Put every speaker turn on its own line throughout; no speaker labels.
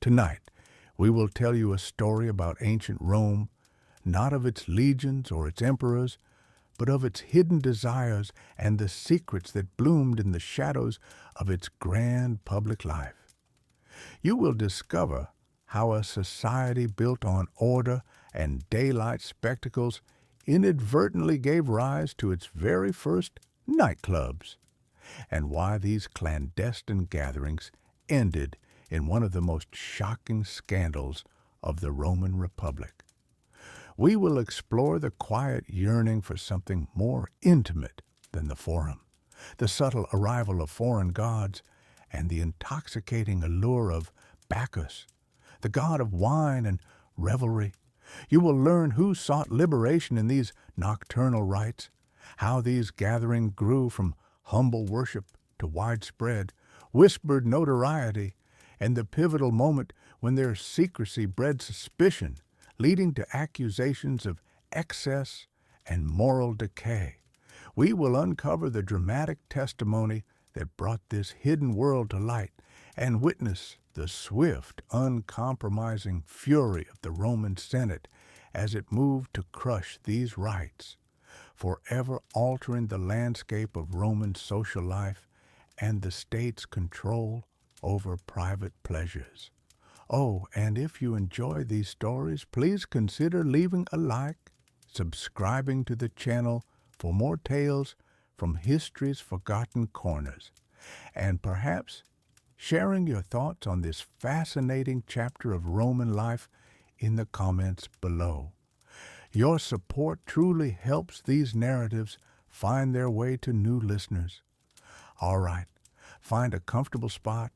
Tonight, we will tell you a story about ancient Rome, not of its legions or its emperors, but of its hidden desires and the secrets that bloomed in the shadows of its grand public life. You will discover how a society built on order and daylight spectacles inadvertently gave rise to its very first nightclubs, and why these clandestine gatherings ended in one of the most shocking scandals of the Roman Republic. We will explore the quiet yearning for something more intimate than the forum, the subtle arrival of foreign gods, and the intoxicating allure of Bacchus, the god of wine and revelry. You will learn who sought liberation in these nocturnal rites, how these gatherings grew from humble worship to widespread, whispered notoriety, and the pivotal moment when their secrecy bred suspicion, leading to accusations of excess and moral decay. We will uncover the dramatic testimony that brought this hidden world to light and witness the swift, uncompromising fury of the Roman Senate as it moved to crush these rites, forever altering the landscape of Roman social life and the state's control over private pleasures. Oh, and if you enjoy these stories, please consider leaving a like, subscribing to the channel for more tales from history's forgotten corners, and perhaps sharing your thoughts on this fascinating chapter of Roman life in the comments below. Your support truly helps these narratives find their way to new listeners. All right, find a comfortable spot,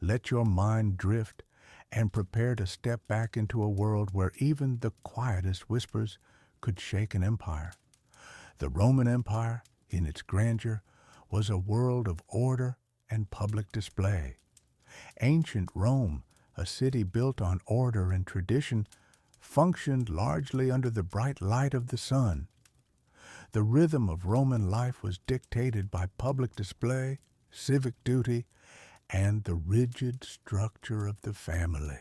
let your mind drift, and prepare to step back into a world where even the quietest whispers could shake an empire. The Roman Empire, in its grandeur, was a world of order and public display. Ancient Rome, a city built on order and tradition, functioned largely under the bright light of the sun. The rhythm of Roman life was dictated by public display, civic duty, and the rigid structure of the family.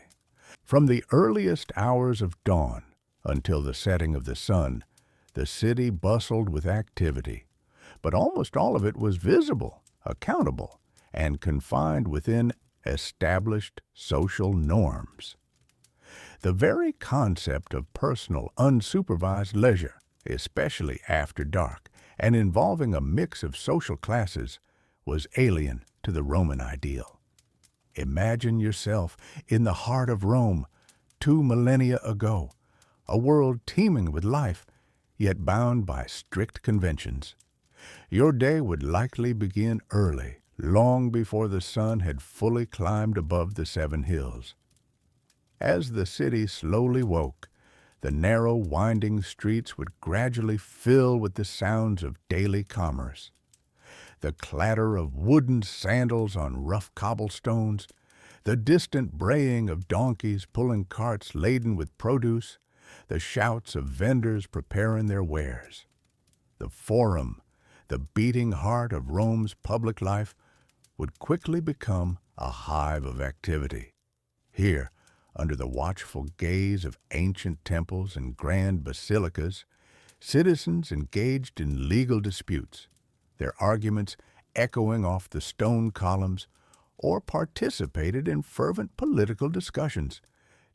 From the earliest hours of dawn until the setting of the sun, the city bustled with activity, but almost all of it was visible, accountable, and confined within established social norms. The very concept of personal, unsupervised leisure, especially after dark, and involving a mix of social classes, was alien to the Roman ideal. Imagine yourself in the heart of Rome 2 millennia ago, a world teeming with life, yet bound by strict conventions. Your day would likely begin early, long before the sun had fully climbed above the 7 hills. As the city slowly woke, the narrow, winding streets would gradually fill with the sounds of daily commerce. The clatter of wooden sandals on rough cobblestones, the distant braying of donkeys pulling carts laden with produce, the shouts of vendors preparing their wares. The Forum, the beating heart of Rome's public life, would quickly become a hive of activity. Here, under the watchful gaze of ancient temples and grand basilicas, citizens engaged in legal disputes, their arguments echoing off the stone columns, or participated in fervent political discussions,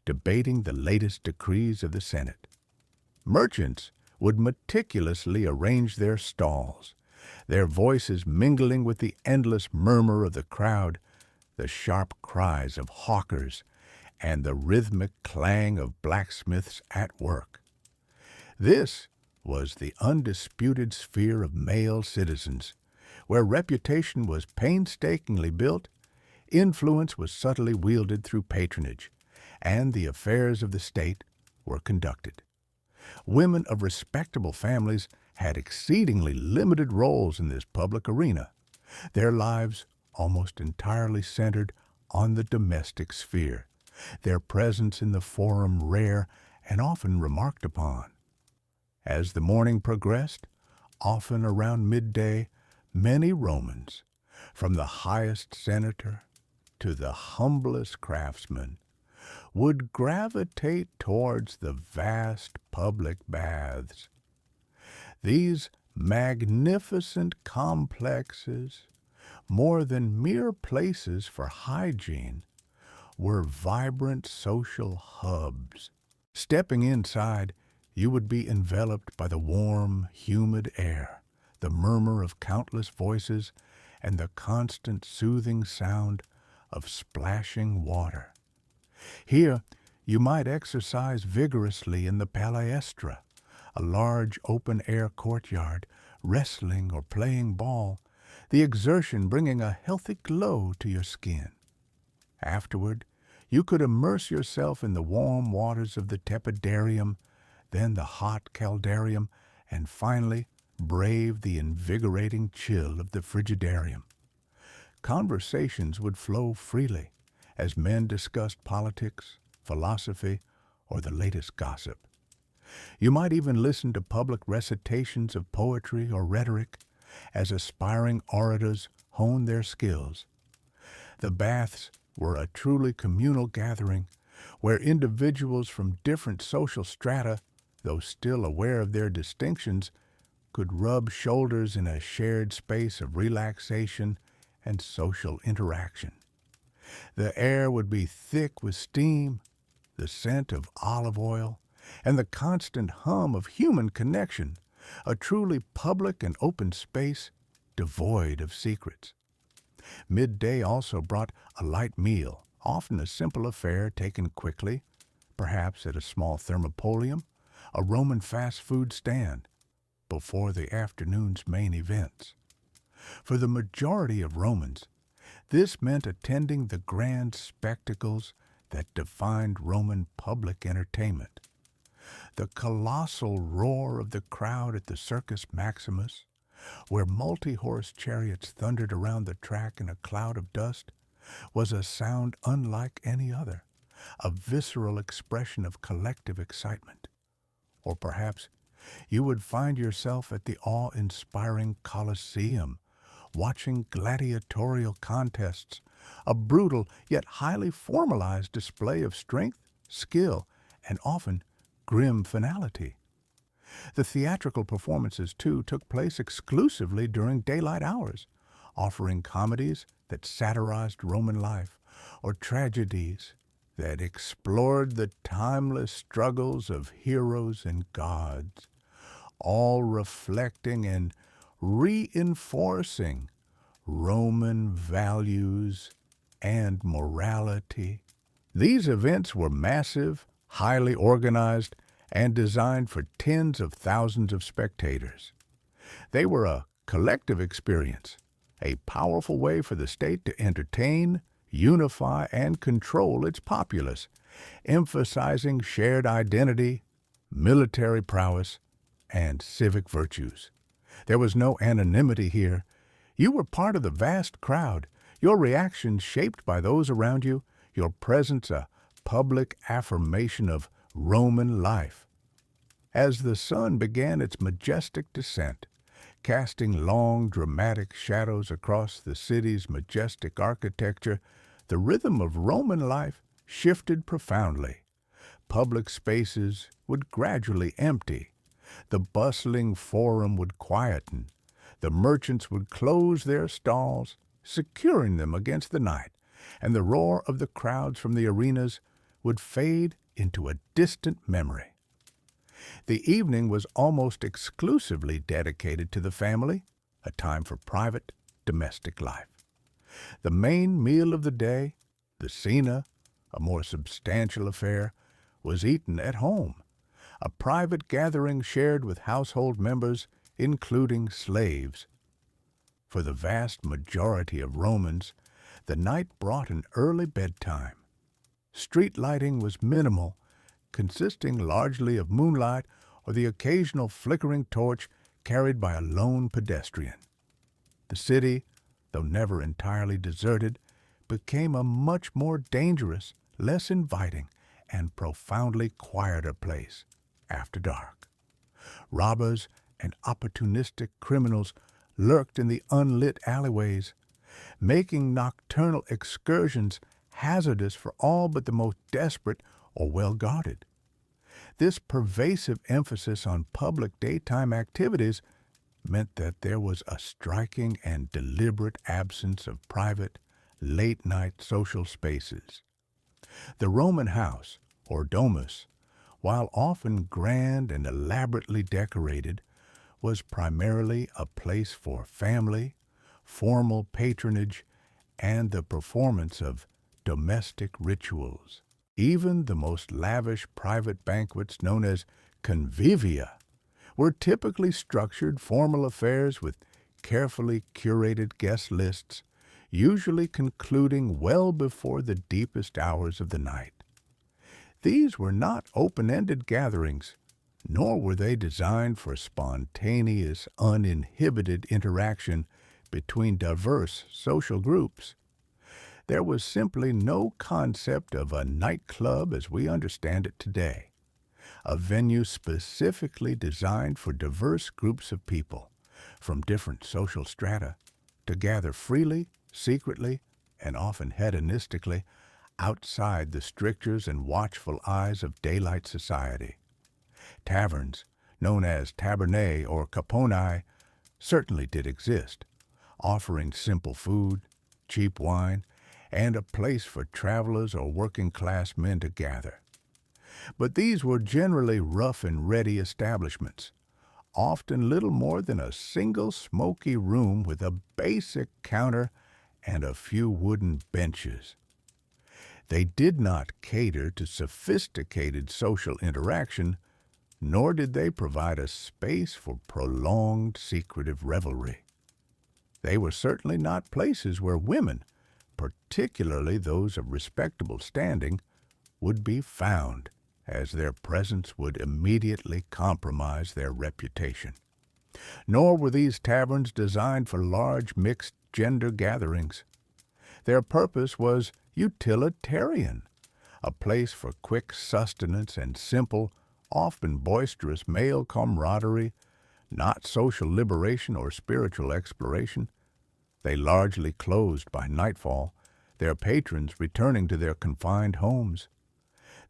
debating the latest decrees of the Senate. Merchants would meticulously arrange their stalls, their voices mingling with the endless murmur of the crowd, the sharp cries of hawkers, and the rhythmic clang of blacksmiths at work. This was the undisputed sphere of male citizens, where reputation was painstakingly built, influence was subtly wielded through patronage, and the affairs of the state were conducted. Women of respectable families had exceedingly limited roles in this public arena, their lives almost entirely centered on the domestic sphere, their presence in the forum rare and often remarked upon. As the morning progressed, often around midday, many Romans, from the highest senator to the humblest craftsman, would gravitate towards the vast public baths. These magnificent complexes, more than mere places for hygiene, were vibrant social hubs. Stepping inside, you would be enveloped by the warm, humid air, the murmur of countless voices, and the constant soothing sound of splashing water. Here, you might exercise vigorously in the palestra, a large open-air courtyard, wrestling or playing ball, the exertion bringing a healthy glow to your skin. Afterward, you could immerse yourself in the warm waters of the tepidarium, then the hot caldarium, and finally brave the invigorating chill of the frigidarium. Conversations would flow freely as men discussed politics, philosophy, or the latest gossip. You might even listen to public recitations of poetry or rhetoric as aspiring orators honed their skills. The baths were a truly communal gathering where individuals from different social strata, though still aware of their distinctions, could rub shoulders in a shared space of relaxation and social interaction. The air would be thick with steam, the scent of olive oil, and the constant hum of human connection, a truly public and open space devoid of secrets. Midday also brought a light meal, often a simple affair taken quickly, perhaps at a small thermopolium, a Roman fast food stand, before the afternoon's main events. For the majority of Romans, this meant attending the grand spectacles that defined Roman public entertainment. The colossal roar of the crowd at the Circus Maximus, where multi-horse chariots thundered around the track in a cloud of dust, was a sound unlike any other, a visceral expression of collective excitement. Or perhaps you would find yourself at the awe-inspiring Colosseum, watching gladiatorial contests, a brutal yet highly formalized display of strength, skill, and often grim finality. The theatrical performances, too, took place exclusively during daylight hours, offering comedies that satirized Roman life or tragedies that explored the timeless struggles of heroes and gods, all reflecting and reinforcing Roman values and morality. These events were massive, highly organized, and designed for tens of thousands of spectators. They were a collective experience, a powerful way for the state to entertain, unify, and control its populace, emphasizing shared identity, military prowess, and civic virtues. There was no anonymity here. You were part of the vast crowd, your reactions shaped by those around you, your presence a public affirmation of Roman life. As the sun began its majestic descent, casting long, dramatic shadows across the city's majestic architecture, the rhythm of Roman life shifted profoundly. Public spaces would gradually empty. The bustling forum would quieten. The merchants would close their stalls, securing them against the night, and the roar of the crowds from the arenas would fade into a distant memory. The evening was almost exclusively dedicated to the family, a time for private, domestic life. The main meal of the day, the cena, a more substantial affair, was eaten at home, a private gathering shared with household members, including slaves. For the vast majority of Romans, the night brought an early bedtime. Street lighting was minimal, consisting largely of moonlight or the occasional flickering torch carried by a lone pedestrian. The city, though never entirely deserted, became a much more dangerous, less inviting, and profoundly quieter place after dark. Robbers and opportunistic criminals lurked in the unlit alleyways, making nocturnal excursions hazardous for all but the most desperate or well-guarded. This pervasive emphasis on public daytime activities meant that there was a striking and deliberate absence of private, late-night social spaces. The Roman house, or domus, while often grand and elaborately decorated, was primarily a place for family, formal patronage, and the performance of domestic rituals. Even the most lavish private banquets known as convivia were typically structured formal affairs with carefully curated guest lists, usually concluding well before the deepest hours of the night. These were not open-ended gatherings, nor were they designed for spontaneous, uninhibited interaction between diverse social groups. There was simply no concept of a nightclub as we understand it today, a venue specifically designed for diverse groups of people from different social strata to gather freely, secretly, and often hedonistically outside the strictures and watchful eyes of daylight society. Taverns, known as tabernae or caponai, certainly did exist, offering simple food, cheap wine, and a place for travelers or working-class men to gather. But these were generally rough and ready establishments, often little more than a single smoky room with a basic counter and a few wooden benches. They did not cater to sophisticated social interaction, nor did they provide a space for prolonged secretive revelry. They were certainly not places where women, particularly those of respectable standing, would be found, as their presence would immediately compromise their reputation. Nor were these taverns designed for large mixed-gender gatherings. Their purpose was utilitarian, a place for quick sustenance and simple, often boisterous male camaraderie, not social liberation or spiritual exploration. They largely closed by nightfall, their patrons returning to their confined homes.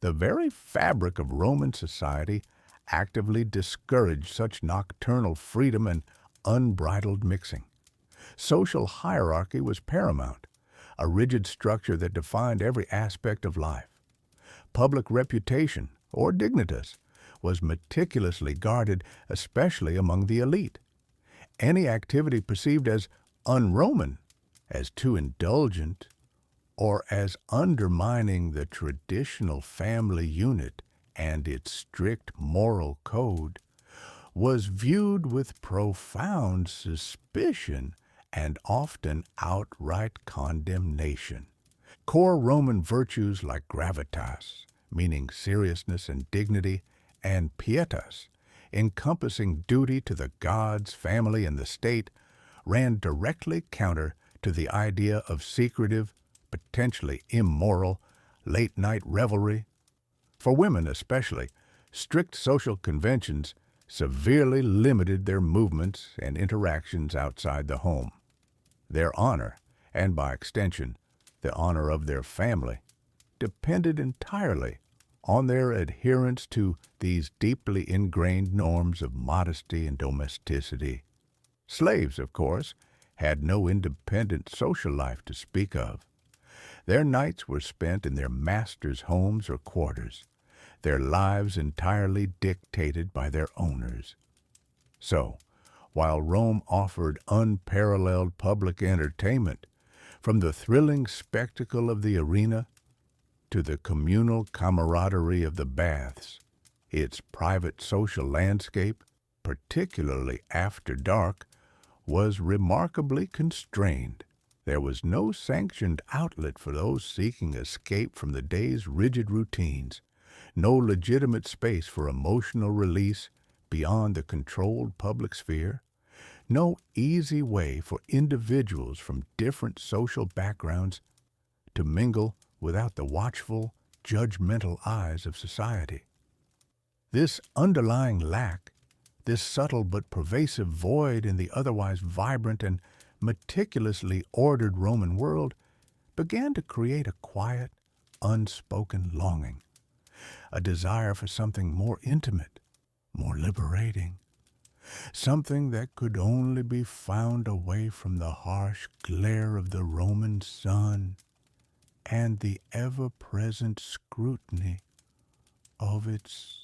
The very fabric of Roman society actively discouraged such nocturnal freedom and unbridled mixing. Social hierarchy was paramount, a rigid structure that defined every aspect of life. Public reputation, or dignitas, was meticulously guarded, especially among the elite. Any activity perceived as un-Roman, as too indulgent, or as undermining the traditional family unit and its strict moral code, was viewed with profound suspicion and often outright condemnation. Core Roman virtues like gravitas, meaning seriousness and dignity, and pietas, encompassing duty to the gods, family, and the state, ran directly counter to the idea of secretive, potentially immoral, late-night revelry. For women especially, strict social conventions severely limited their movements and interactions outside the home. Their honor, and by extension, the honor of their family, depended entirely on their adherence to these deeply ingrained norms of modesty and domesticity. Slaves, of course, had no independent social life to speak of. Their nights were spent in their masters' homes or quarters, their lives entirely dictated by their owners. So, while Rome offered unparalleled public entertainment, from the thrilling spectacle of the arena to the communal camaraderie of the baths, its private social landscape, particularly after dark, was remarkably constrained. There was no sanctioned outlet for those seeking escape from the day's rigid routines, no legitimate space for emotional release beyond the controlled public sphere, no easy way for individuals from different social backgrounds to mingle without the watchful, judgmental eyes of society. This underlying lack, this subtle but pervasive void in the otherwise vibrant and meticulously ordered Roman world, began to create a quiet, unspoken longing, a desire for something more intimate, more liberating, something that could only be found away from the harsh glare of the Roman sun and the ever-present scrutiny of its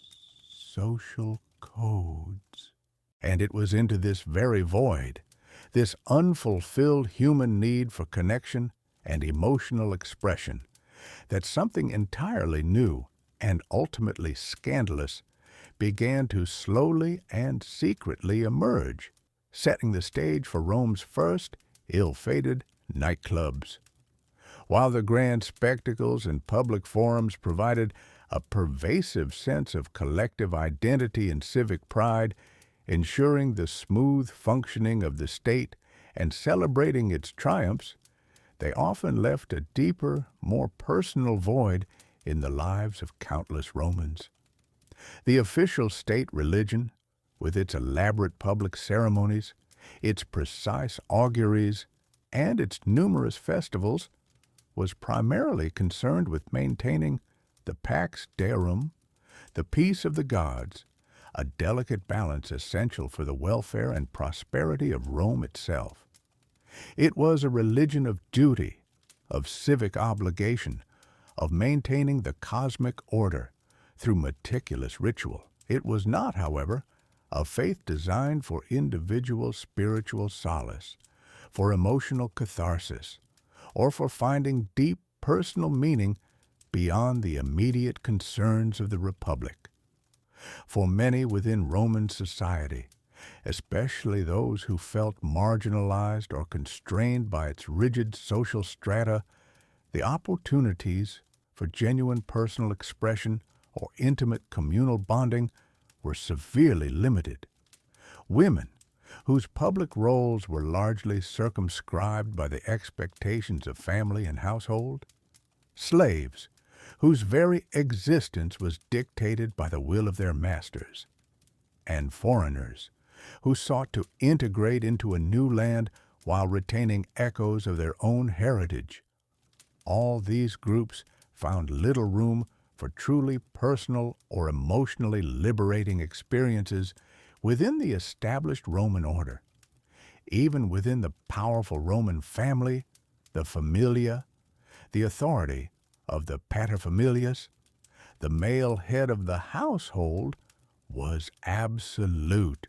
social codes. And it was into this very void, this unfulfilled human need for connection and emotional expression, that something entirely new and ultimately scandalous began to slowly and secretly emerge, setting the stage for Rome's first ill-fated nightclubs. While the grand spectacles and public forums provided a pervasive sense of collective identity and civic pride, ensuring the smooth functioning of the state and celebrating its triumphs, they often left a deeper, more personal void in the lives of countless Romans. The official state religion, with its elaborate public ceremonies, its precise auguries, and its numerous festivals, was primarily concerned with maintaining the pax deorum, the peace of the gods, a delicate balance essential for the welfare and prosperity of Rome itself. It was a religion of duty, of civic obligation, of maintaining the cosmic order through meticulous ritual. It was not, however, a faith designed for individual spiritual solace, for emotional catharsis, or for finding deep personal meaning beyond the immediate concerns of the Republic. For many within Roman society, especially those who felt marginalized or constrained by its rigid social strata, the opportunities for genuine personal expression or intimate communal bonding were severely limited. Women, whose public roles were largely circumscribed by the expectations of family and household, slaves, whose very existence was dictated by the will of their masters, and foreigners, who sought to integrate into a new land while retaining echoes of their own heritage. All these groups found little room for truly personal or emotionally liberating experiences within the established Roman order. Even within the powerful Roman family, the familia, the authority of the paterfamilias, the male head of the household was absolute,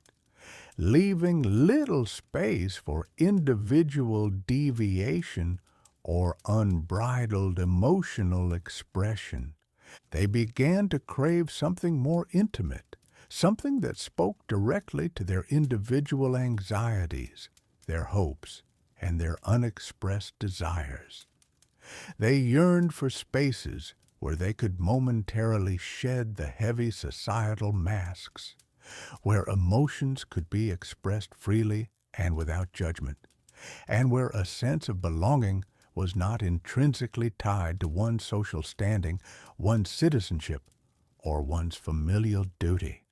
leaving little space for individual deviation or unbridled emotional expression. They began to crave something more intimate, something that spoke directly to their individual anxieties, their hopes, and their unexpressed desires. They yearned for spaces where they could momentarily shed the heavy societal masks, where emotions could be expressed freely and without judgment, and where a sense of belonging was not intrinsically tied to one's social standing, one's citizenship, or one's familial duty.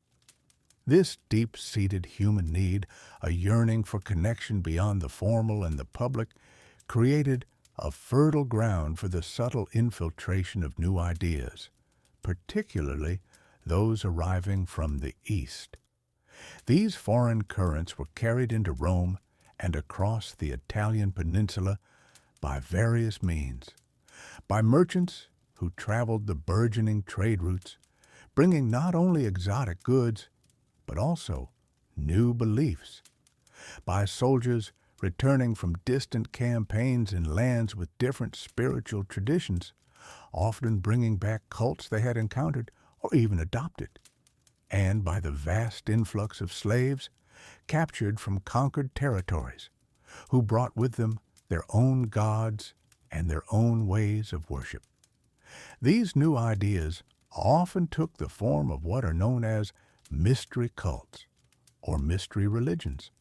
This deep-seated human need, a yearning for connection beyond the formal and the public, created a fertile ground for the subtle infiltration of new ideas, particularly those arriving from the East. These foreign currents were carried into Rome and across the Italian peninsula by various means, by merchants who traveled the burgeoning trade routes, bringing not only exotic goods, but also new beliefs, by soldiers returning from distant campaigns in lands with different spiritual traditions, often bringing back cults they had encountered or even adopted, and by the vast influx of slaves captured from conquered territories, who brought with them their own gods and their own ways of worship. These new ideas often took the form of what are known as mystery cults or mystery religions.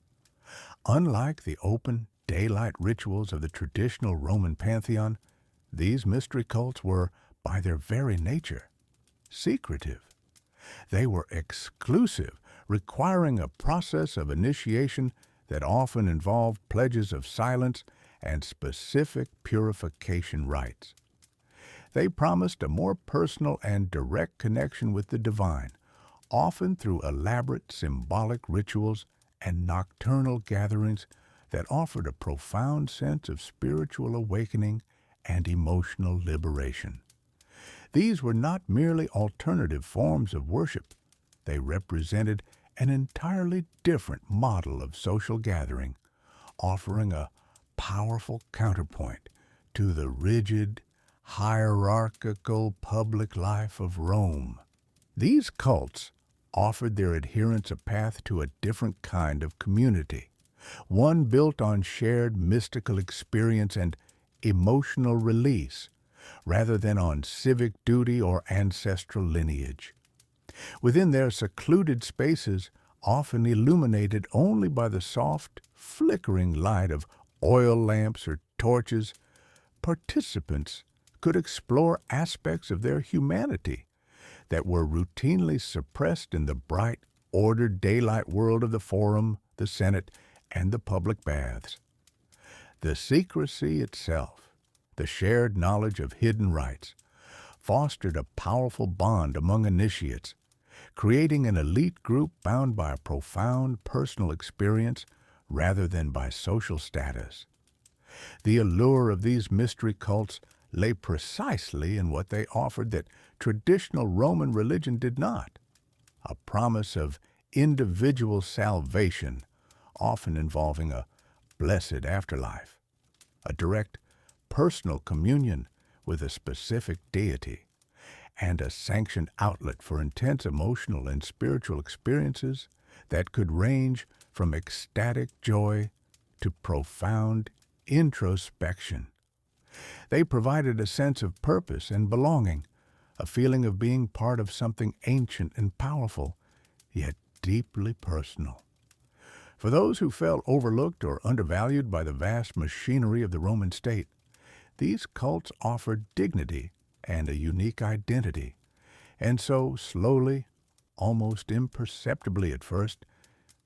Unlike the open, daylight rituals of the traditional Roman pantheon, these mystery cults were, by their very nature, secretive. They were exclusive, requiring a process of initiation that often involved pledges of silence and specific purification rites. They promised a more personal and direct connection with the divine, often through elaborate symbolic rituals and nocturnal gatherings that offered a profound sense of spiritual awakening and emotional liberation. These were not merely alternative forms of worship. They represented an entirely different model of social gathering, offering a powerful counterpoint to the rigid, hierarchical public life of Rome. These cults offered their adherents a path to a different kind of community, one built on shared mystical experience and emotional release, rather than on civic duty or ancestral lineage. Within their secluded spaces, often illuminated only by the soft, flickering light of oil lamps or torches, participants could explore aspects of their humanity that were routinely suppressed in the bright, ordered daylight world of the Forum, the Senate, and the public baths. The secrecy itself, the shared knowledge of hidden rites, fostered a powerful bond among initiates, creating an elite group bound by a profound personal experience rather than by social status. The allure of these mystery cults lay precisely in what they offered that traditional Roman religion did not: a promise of individual salvation, often involving a blessed afterlife, a direct personal communion with a specific deity, and a sanctioned outlet for intense emotional and spiritual experiences that could range from ecstatic joy to profound introspection. They provided a sense of purpose and belonging, a feeling of being part of something ancient and powerful, yet deeply personal. For those who felt overlooked or undervalued by the vast machinery of the Roman state, these cults offered dignity and a unique identity. And so, slowly, almost imperceptibly at first,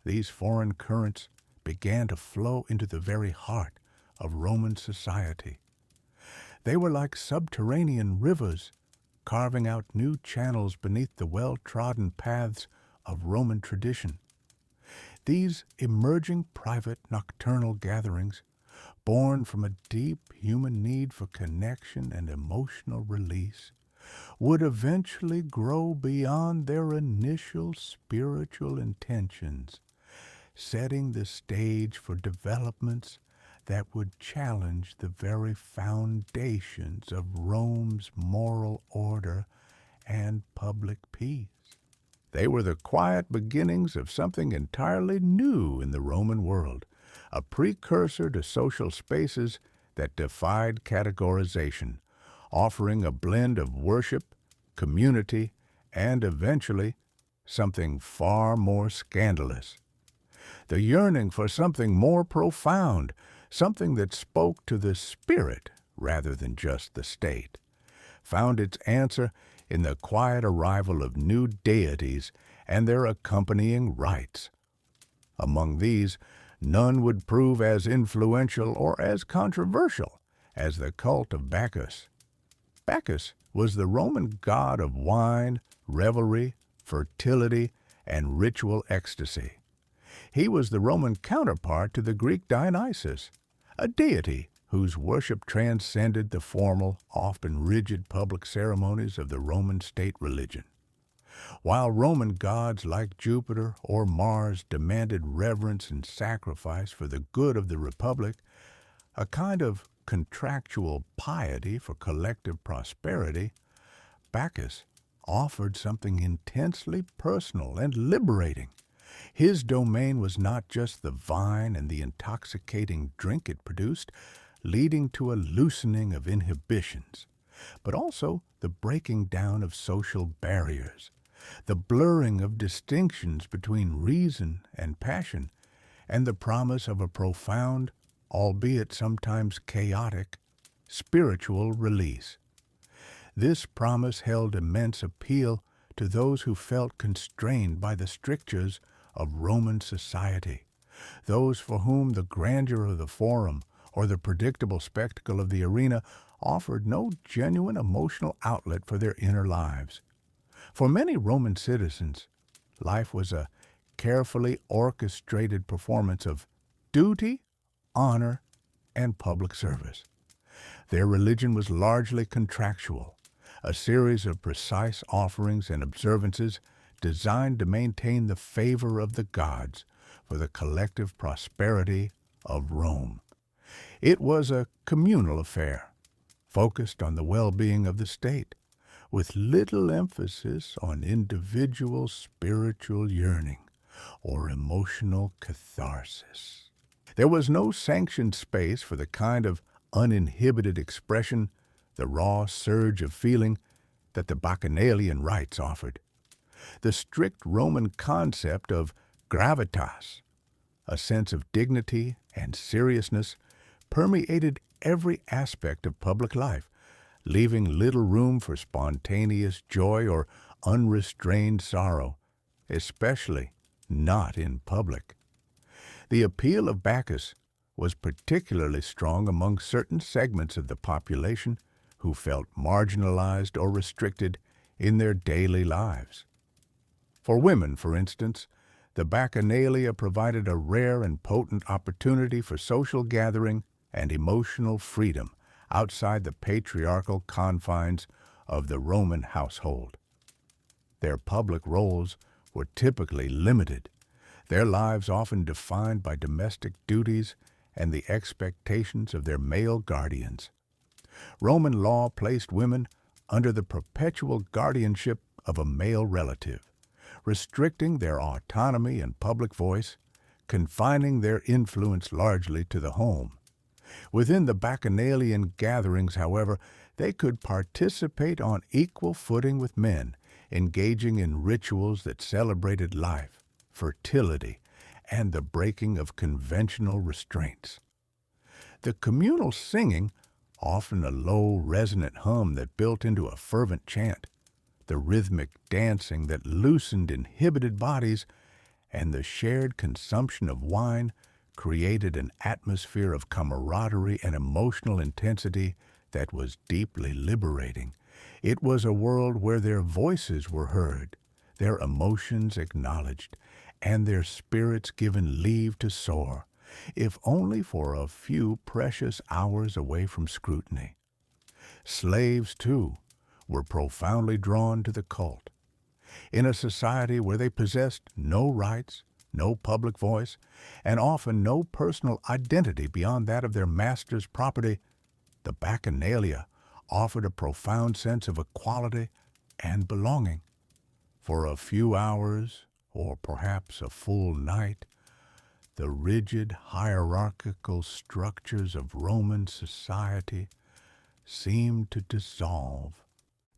these foreign currents began to flow into the very heart of Roman society. They were like subterranean rivers, carving out new channels beneath the well-trodden paths of Roman tradition. These emerging private nocturnal gatherings, born from a deep human need for connection and emotional release, would eventually grow beyond their initial spiritual intentions, setting the stage for developments that would challenge the very foundations of Rome's moral order and public peace. They were the quiet beginnings of something entirely new in the Roman world, a precursor to social spaces that defied categorization, offering a blend of worship, community, and eventually something far more scandalous. The yearning for something more profound, something that spoke to the spirit rather than just the state, found its answer in the quiet arrival of new deities and their accompanying rites. Among these, none would prove as influential or as controversial as the cult of Bacchus. Bacchus was the Roman god of wine, revelry, fertility, and ritual ecstasy. He was the Roman counterpart to the Greek Dionysus, a deity whose worship transcended the formal, often rigid public ceremonies of the Roman state religion. While Roman gods like Jupiter or Mars demanded reverence and sacrifice for the good of the Republic, a kind of contractual piety for collective prosperity, Bacchus offered something intensely personal and liberating. His domain was not just the vine and the intoxicating drink it produced, leading to a loosening of inhibitions, but also the breaking down of social barriers, the blurring of distinctions between reason and passion, and the promise of a profound, albeit sometimes chaotic, spiritual release. This promise held immense appeal to those who felt constrained by the strictures of Roman society, those for whom the grandeur of the Forum or the predictable spectacle of the arena offered no genuine emotional outlet for their inner lives. For many Roman citizens, life was a carefully orchestrated performance of duty, honor, and public service. Their religion was largely contractual, a series of precise offerings and observances designed to maintain the favor of the gods for the collective prosperity of Rome. It was a communal affair, focused on the well-being of the state, with little emphasis on individual spiritual yearning or emotional catharsis. There was no sanctioned space for the kind of uninhibited expression, the raw surge of feeling that the Bacchanalian rites offered. The strict Roman concept of gravitas, a sense of dignity and seriousness, permeated every aspect of public life, leaving little room for spontaneous joy or unrestrained sorrow, especially not in public. The appeal of Bacchus was particularly strong among certain segments of the population who felt marginalized or restricted in their daily lives. For women, for instance, the Bacchanalia provided a rare and potent opportunity for social gathering and emotional freedom outside the patriarchal confines of the Roman household. Their public roles were typically limited, their lives often defined by domestic duties and the expectations of their male guardians. Roman law placed women under the perpetual guardianship of a male relative, restricting their autonomy and public voice, confining their influence largely to the home. Within the Bacchanalian gatherings, however, they could participate on equal footing with men, engaging in rituals that celebrated life, fertility, and the breaking of conventional restraints. The communal singing, often a low, resonant hum that built into a fervent chant, the rhythmic dancing that loosened inhibited bodies, and the shared consumption of wine created an atmosphere of camaraderie and emotional intensity that was deeply liberating. It was a world where their voices were heard, their emotions acknowledged, and their spirits given leave to soar, if only for a few precious hours away from scrutiny. Slaves, too, were profoundly drawn to the cult. In a society where they possessed no rights, no public voice, and often no personal identity beyond that of their master's property, the Bacchanalia offered a profound sense of equality and belonging. For a few hours, or perhaps a full night, the rigid hierarchical structures of Roman society seemed to dissolve.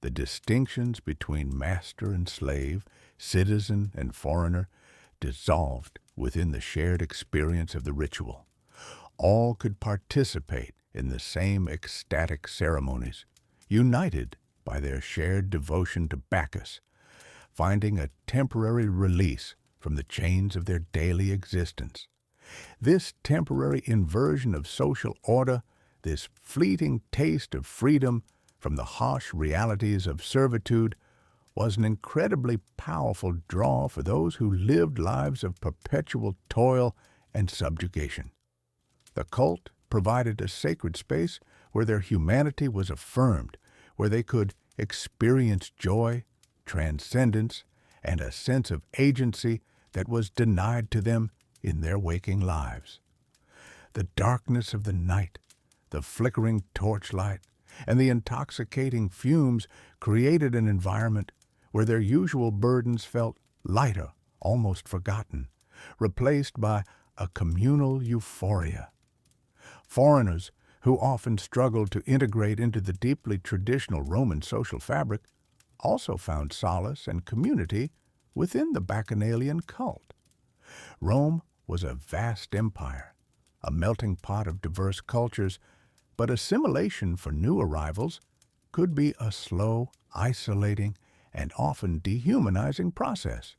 The distinctions between master and slave, citizen and foreigner, dissolved within the shared experience of the ritual. All could participate in the same ecstatic ceremonies, united by their shared devotion to Bacchus, finding a temporary release from the chains of their daily existence. This temporary inversion of social order, this fleeting taste of freedom from the harsh realities of servitude, was an incredibly powerful draw for those who lived lives of perpetual toil and subjugation. The cult provided a sacred space where their humanity was affirmed, where they could experience joy, transcendence, and a sense of agency that was denied to them in their waking lives. The darkness of the night, the flickering torchlight, and the intoxicating fumes created an environment where their usual burdens felt lighter, almost forgotten, replaced by a communal euphoria. Foreigners, who often struggled to integrate into the deeply traditional Roman social fabric, also found solace and community within the Bacchanalian cult. Rome was a vast empire, a melting pot of diverse cultures, but assimilation for new arrivals could be a slow, isolating, and often dehumanizing process.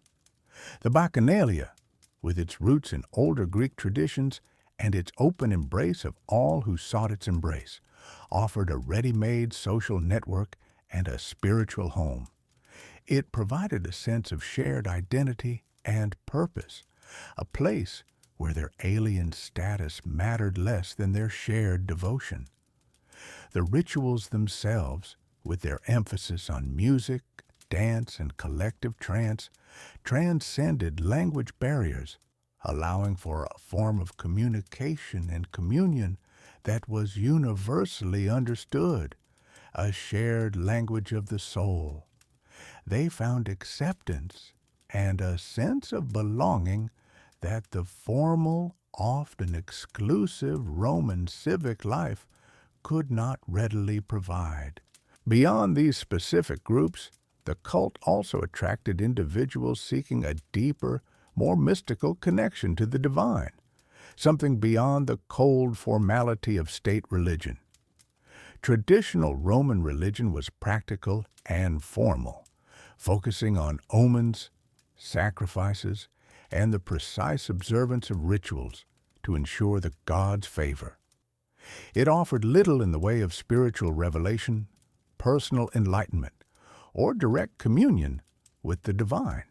The Bacchanalia, with its roots in older Greek traditions and its open embrace of all who sought its embrace offered a ready-made social network and a spiritual home. It provided a sense of shared identity and purpose, a place where their alien status mattered less than their shared devotion. The rituals themselves, with their emphasis on music, dance, and collective trance, transcended language barriers, allowing for a form of communication and communion that was universally understood, a shared language of the soul. They found acceptance and a sense of belonging that the formal, often exclusive Roman civic life could not readily provide. Beyond these specific groups, the cult also attracted individuals seeking a deeper, more mystical connection to the divine, something beyond the cold formality of state religion. Traditional Roman religion was practical and formal, focusing on omens, sacrifices, and the precise observance of rituals to ensure the god's favor. It offered little in the way of spiritual revelation, personal enlightenment, or direct communion with the divine.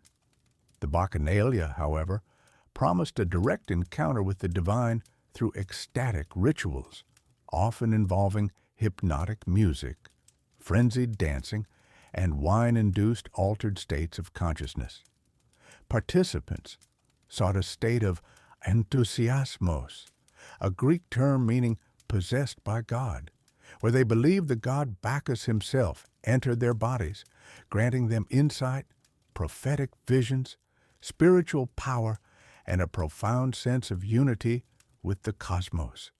The Bacchanalia, however, promised a direct encounter with the divine through ecstatic rituals, often involving hypnotic music, frenzied dancing, and wine-induced altered states of consciousness. Participants sought a state of enthusiasmos, a Greek term meaning possessed by God, where they believed the god Bacchus himself entered their bodies, granting them insight, prophetic visions, spiritual power, and a profound sense of unity with the cosmos.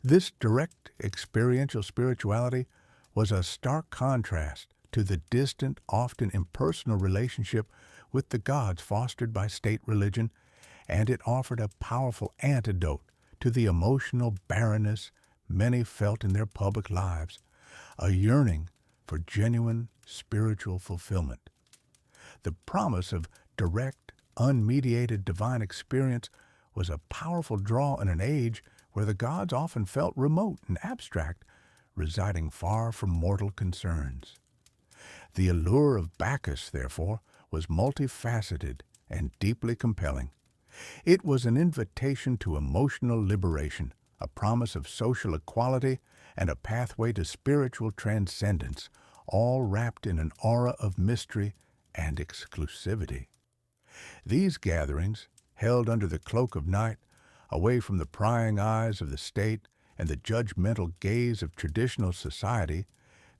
This direct experiential spirituality was a stark contrast to the distant, often impersonal relationship with the gods fostered by state religion, and it offered a powerful antidote to the emotional barrenness many felt in their public lives, a yearning for genuine spiritual fulfillment. The promise of direct, unmediated divine experience was a powerful draw in an age where the gods often felt remote and abstract, residing far from mortal concerns. The allure of Bacchus, therefore, was multifaceted and deeply compelling. It was an invitation to emotional liberation, a promise of social equality, and a pathway to spiritual transcendence, all wrapped in an aura of mystery and exclusivity. These gatherings, held under the cloak of night, away from the prying eyes of the state and the judgmental gaze of traditional society,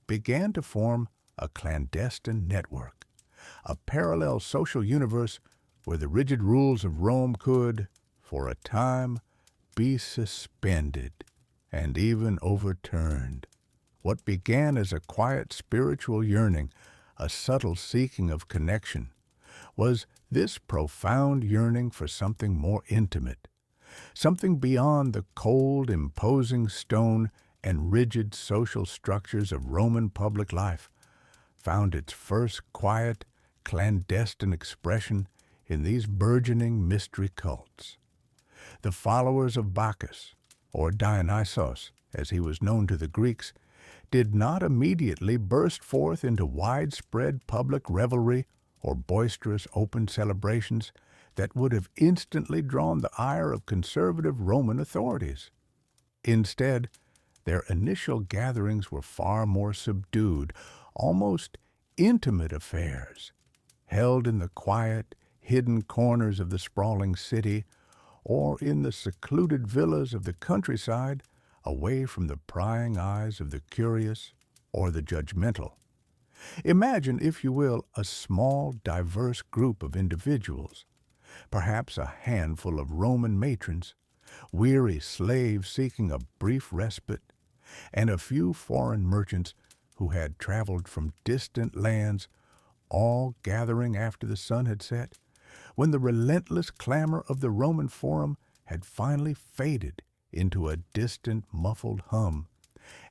began to form a clandestine network, a parallel social universe where the rigid rules of Rome could, for a time, be suspended and even overturned. What began as a quiet spiritual yearning, a subtle seeking of connection, was this profound yearning for something more intimate, something beyond the cold, imposing stone and rigid social structures of Roman public life, found its first quiet, clandestine expression in these burgeoning mystery cults. The followers of Bacchus, or Dionysos, as he was known to the Greeks, did not immediately burst forth into widespread public revelry or boisterous open celebrations that would have instantly drawn the ire of conservative Roman authorities. Instead, their initial gatherings were far more subdued, almost intimate affairs, held in the quiet, hidden corners of the sprawling city or in the secluded villas of the countryside, away from the prying eyes of the curious or the judgmental. Imagine, if you will, a small, diverse group of individuals, perhaps a handful of Roman matrons, weary slaves seeking a brief respite, and a few foreign merchants who had traveled from distant lands, all gathering after the sun had set, when the relentless clamor of the Roman Forum had finally faded into a distant, muffled hum,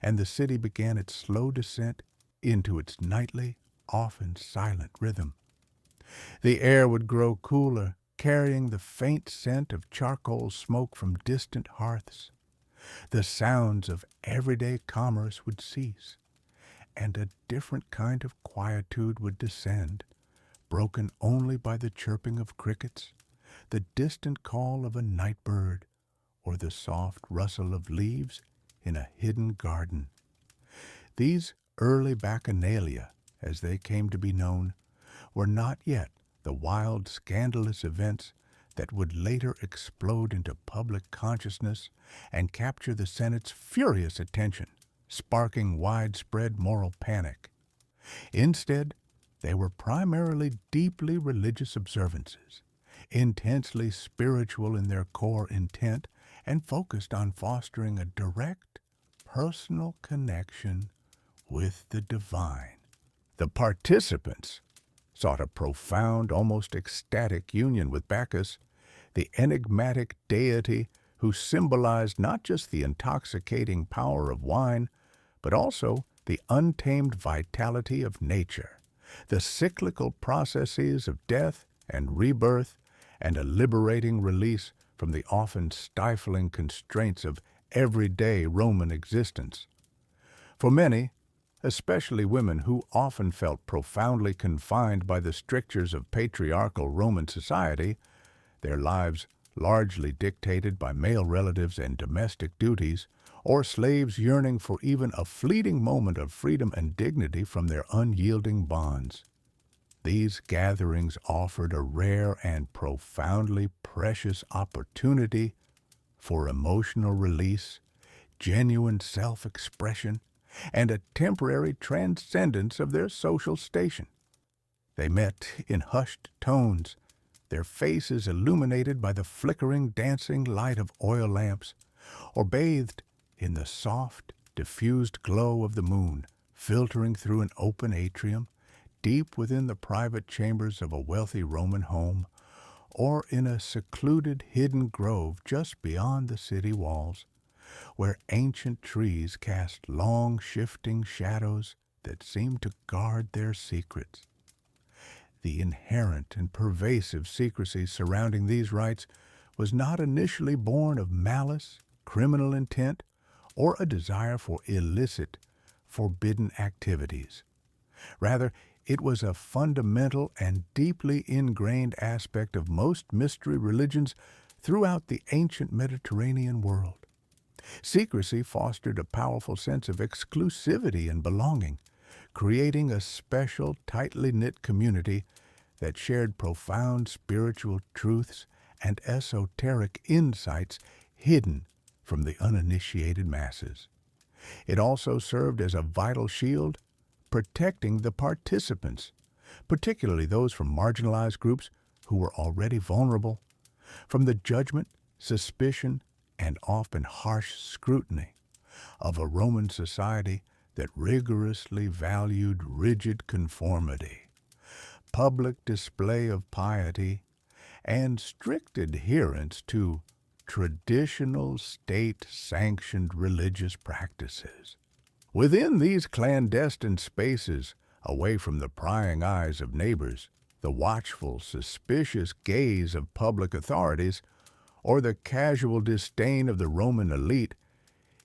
and the city began its slow descent into its nightly, often silent rhythm. The air would grow cooler, carrying the faint scent of charcoal smoke from distant hearths. The sounds of everyday commerce would cease, and a different kind of quietude would descend, broken only by the chirping of crickets, the distant call of a night bird, or the soft rustle of leaves in a hidden garden. These early bacchanalia, as they came to be known, were not yet the wild, scandalous events that would later explode into public consciousness and capture the Senate's furious attention, sparking widespread moral panic. Instead, they were primarily deeply religious observances, intensely spiritual in their core intent and focused on fostering a direct, personal connection with the divine. The participants sought a profound, almost ecstatic union with Bacchus, the enigmatic deity who symbolized not just the intoxicating power of wine, but also the untamed vitality of nature, the cyclical processes of death and rebirth, and a liberating release from the often stifling constraints of everyday Roman existence. For many, especially women who often felt profoundly confined by the strictures of patriarchal Roman society, their lives largely dictated by male relatives and domestic duties, or slaves yearning for even a fleeting moment of freedom and dignity from their unyielding bonds. These gatherings offered a rare and profoundly precious opportunity for emotional release, genuine self-expression, and a temporary transcendence of their social station. They met in hushed tones, their faces illuminated by the flickering, dancing light of oil lamps, or bathed in the soft, diffused glow of the moon, filtering through an open atrium, deep within the private chambers of a wealthy Roman home, or in a secluded, hidden grove just beyond the city walls, where ancient trees cast long, shifting shadows that seemed to guard their secrets. The inherent and pervasive secrecy surrounding these rites was not initially born of malice, criminal intent, or a desire for illicit, forbidden activities. Rather, it was a fundamental and deeply ingrained aspect of most mystery religions throughout the ancient Mediterranean world. Secrecy fostered a powerful sense of exclusivity and belonging, creating a special, tightly knit community that shared profound spiritual truths and esoteric insights hidden from the uninitiated masses. It also served as a vital shield, protecting the participants, particularly those from marginalized groups who were already vulnerable, from the judgment, suspicion, and often harsh scrutiny of a Roman society that rigorously valued rigid conformity, public display of piety, and strict adherence to traditional state-sanctioned religious practices. Within these clandestine spaces, away from the prying eyes of neighbors, the watchful, suspicious gaze of public authorities, or the casual disdain of the Roman elite,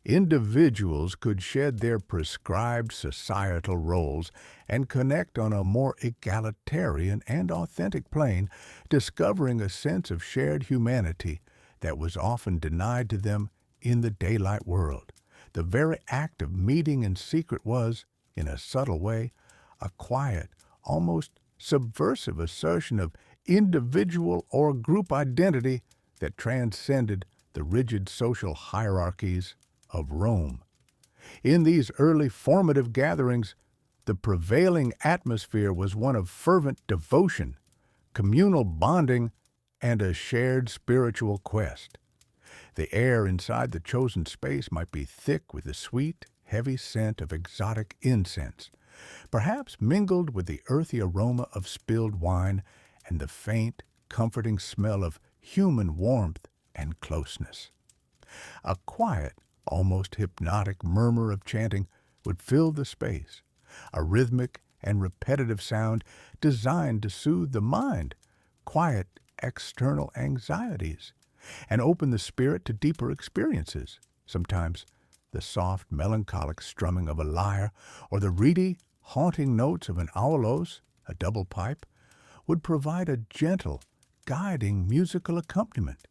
individuals could shed their prescribed societal roles and connect on a more egalitarian and authentic plane, discovering a sense of shared humanity that was often denied to them in the daylight world. The very act of meeting in secret was, in a subtle way, a quiet, almost subversive assertion of individual or group identity that transcended the rigid social hierarchies of Rome. In these early formative gatherings, the prevailing atmosphere was one of fervent devotion, communal bonding, and a shared spiritual quest. The air inside the chosen space might be thick with the sweet, heavy scent of exotic incense, perhaps mingled with the earthy aroma of spilled wine and the faint, comforting smell of human warmth and closeness. A quiet, almost hypnotic murmur of chanting would fill the space, a rhythmic and repetitive sound designed to soothe the mind, quiet external anxieties and open the spirit to deeper experiences. Sometimes the soft, melancholic strumming of a lyre or the reedy, haunting notes of an aulos, a double pipe, would provide a gentle, guiding musical accompaniment,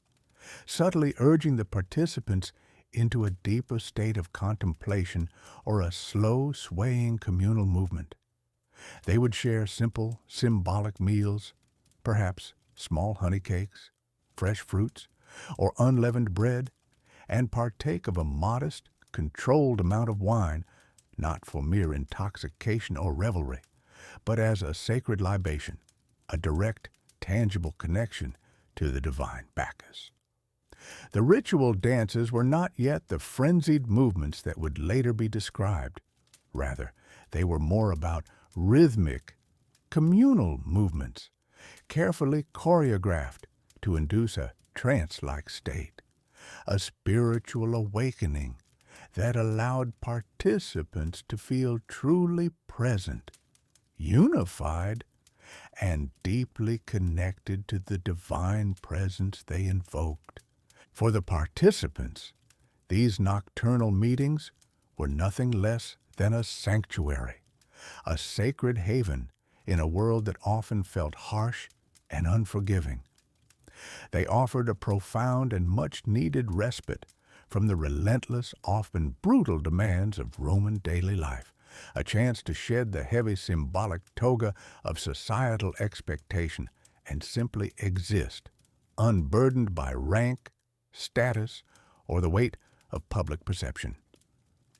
subtly urging the participants into a deeper state of contemplation or a slow, swaying communal movement. They would share simple, symbolic meals, perhaps small honey cakes, fresh fruits, or unleavened bread, and partake of a modest, controlled amount of wine, not for mere intoxication or revelry, but as a sacred libation, a direct, tangible connection to the divine Bacchus. The ritual dances were not yet the frenzied movements that would later be described. Rather, they were more about rhythmic, communal movements, carefully choreographed to induce a trance-like state, a spiritual awakening that allowed participants to feel truly present, unified, and deeply connected to the divine presence they invoked. For the participants, these nocturnal meetings were nothing less than a sanctuary, a sacred haven in a world that often felt harsh and unforgiving. They offered a profound and much-needed respite from the relentless, often brutal demands of Roman daily life, a chance to shed the heavy symbolic toga of societal expectation and simply exist, unburdened by rank, status, or the weight of public perception.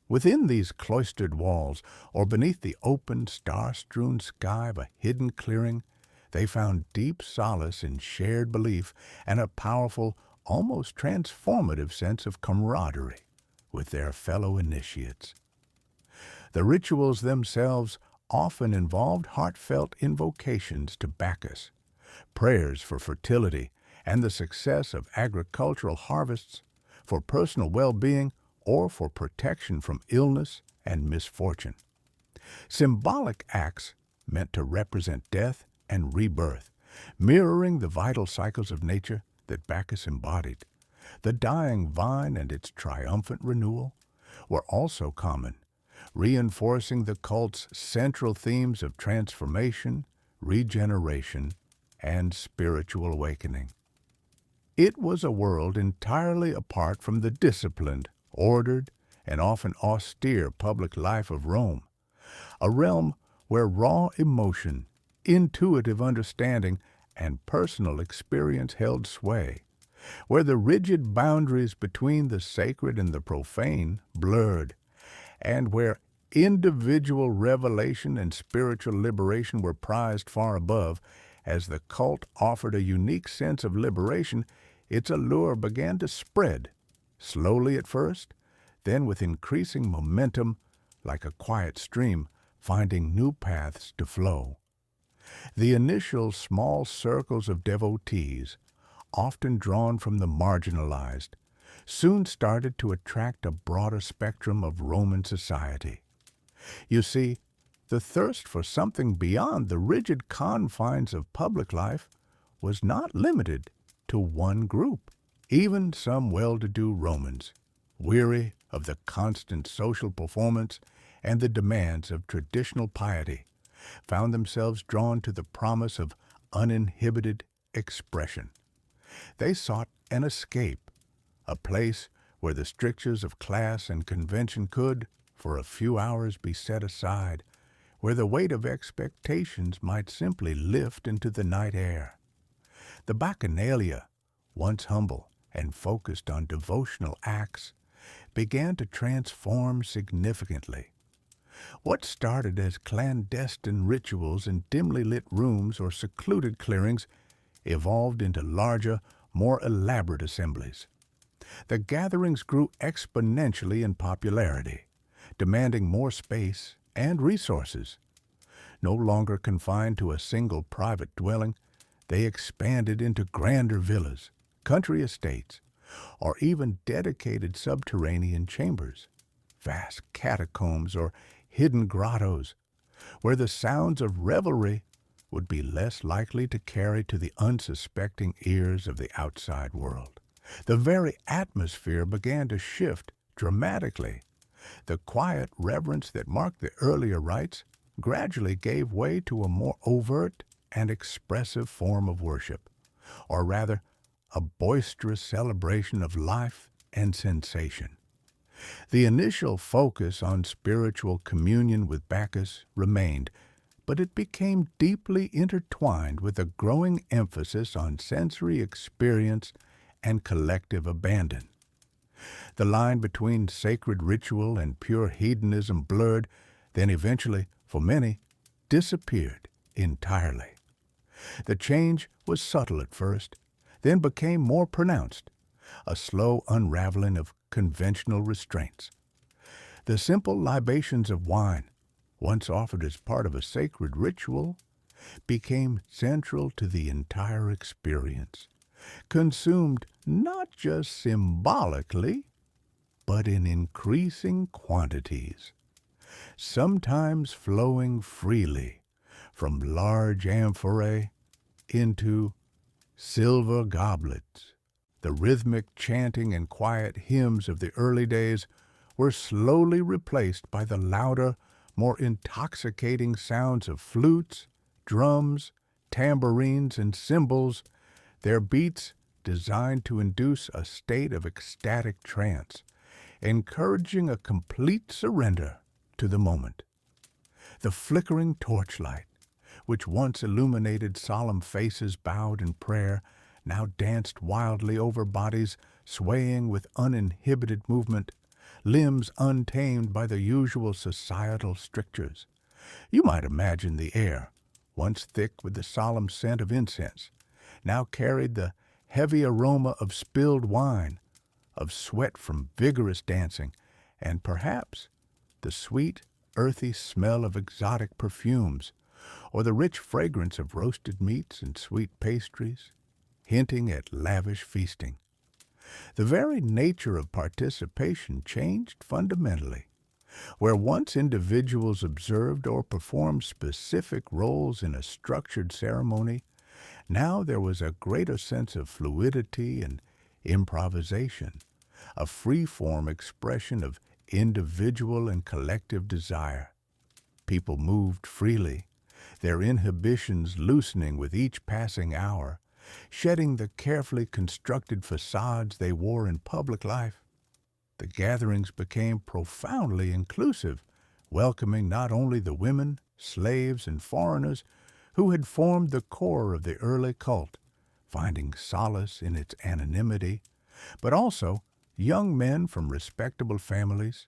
Within these cloistered walls, or beneath the open, star-strewn sky of a hidden clearing, they found deep solace in shared belief and a powerful, almost transformative sense of camaraderie with their fellow initiates. The rituals themselves often involved heartfelt invocations to Bacchus, prayers for fertility and the success of agricultural harvests, for personal well-being, or for protection from illness and misfortune. Symbolic acts meant to represent death and rebirth, mirroring the vital cycles of nature that Bacchus embodied. The dying vine and its triumphant renewal were also common, reinforcing the cult's central themes of transformation, regeneration, and spiritual awakening. It was a world entirely apart from the disciplined, ordered, and often austere public life of Rome, a realm where raw emotion, intuitive understanding, and personal experience held sway, where the rigid boundaries between the sacred and the profane blurred, and where individual revelation and spiritual liberation were prized far above. As the cult offered a unique sense of liberation, its allure began to spread, slowly at first, then with increasing momentum, like a quiet stream finding new paths to flow. The initial small circles of devotees, often drawn from the marginalized, soon started to attract a broader spectrum of Roman society. You see, the thirst for something beyond the rigid confines of public life was not limited to one group. Even some well-to-do Romans, weary of the constant social performance and the demands of traditional piety, found themselves drawn to the promise of uninhibited expression. They sought an escape, a place where the strictures of class and convention could, for a few hours, be set aside, where the weight of expectations might simply lift into the night air. The Bacchanalia, once humble and focused on devotional acts, began to transform significantly. What started as clandestine rituals in dimly lit rooms or secluded clearings evolved into larger, more elaborate assemblies. The gatherings grew exponentially in popularity, demanding more space and resources. No longer confined to a single private dwelling, they expanded into grander villas, country estates, or even dedicated subterranean chambers, vast catacombs or hidden grottos, where the sounds of revelry would be less likely to carry to the unsuspecting ears of the outside world. The very atmosphere began to shift dramatically. The quiet reverence that marked the earlier rites gradually gave way to a more overt and expressive form of worship, or rather, a boisterous celebration of life and sensation. The initial focus on spiritual communion with Bacchus remained, but it became deeply intertwined with a growing emphasis on sensory experience and collective abandon. The line between sacred ritual and pure hedonism blurred, then eventually, for many, disappeared entirely. The change was subtle at first, then became more pronounced, a slow unraveling of conventional restraints. The simple libations of wine, once offered as part of a sacred ritual, became central to the entire experience, consumed not just symbolically, but in increasing quantities, sometimes flowing freely from large amphorae into silver goblets. The rhythmic chanting and quiet hymns of the early days were slowly replaced by the louder, more intoxicating sounds of flutes, drums, tambourines, and cymbals, their beats designed to induce a state of ecstatic trance, encouraging a complete surrender to the moment. The flickering torchlight, which once illuminated solemn faces bowed in prayer, now danced wildly over bodies swaying with uninhibited movement, limbs untamed by the usual societal strictures. You might imagine the air, once thick with the solemn scent of incense, now carried the heavy aroma of spilled wine, of sweat from vigorous dancing, and perhaps the sweet, earthy smell of exotic perfumes, or the rich fragrance of roasted meats and sweet pastries, hinting at lavish feasting. The very nature of participation changed fundamentally. Where once individuals observed or performed specific roles in a structured ceremony, now there was a greater sense of fluidity and improvisation, a free-form expression of individual and collective desire. People moved freely, their inhibitions loosening with each passing hour, shedding the carefully constructed facades they wore in public life. The gatherings became profoundly inclusive, welcoming not only the women, slaves, and foreigners who had formed the core of the early cult, finding solace in its anonymity, but also young men from respectable families,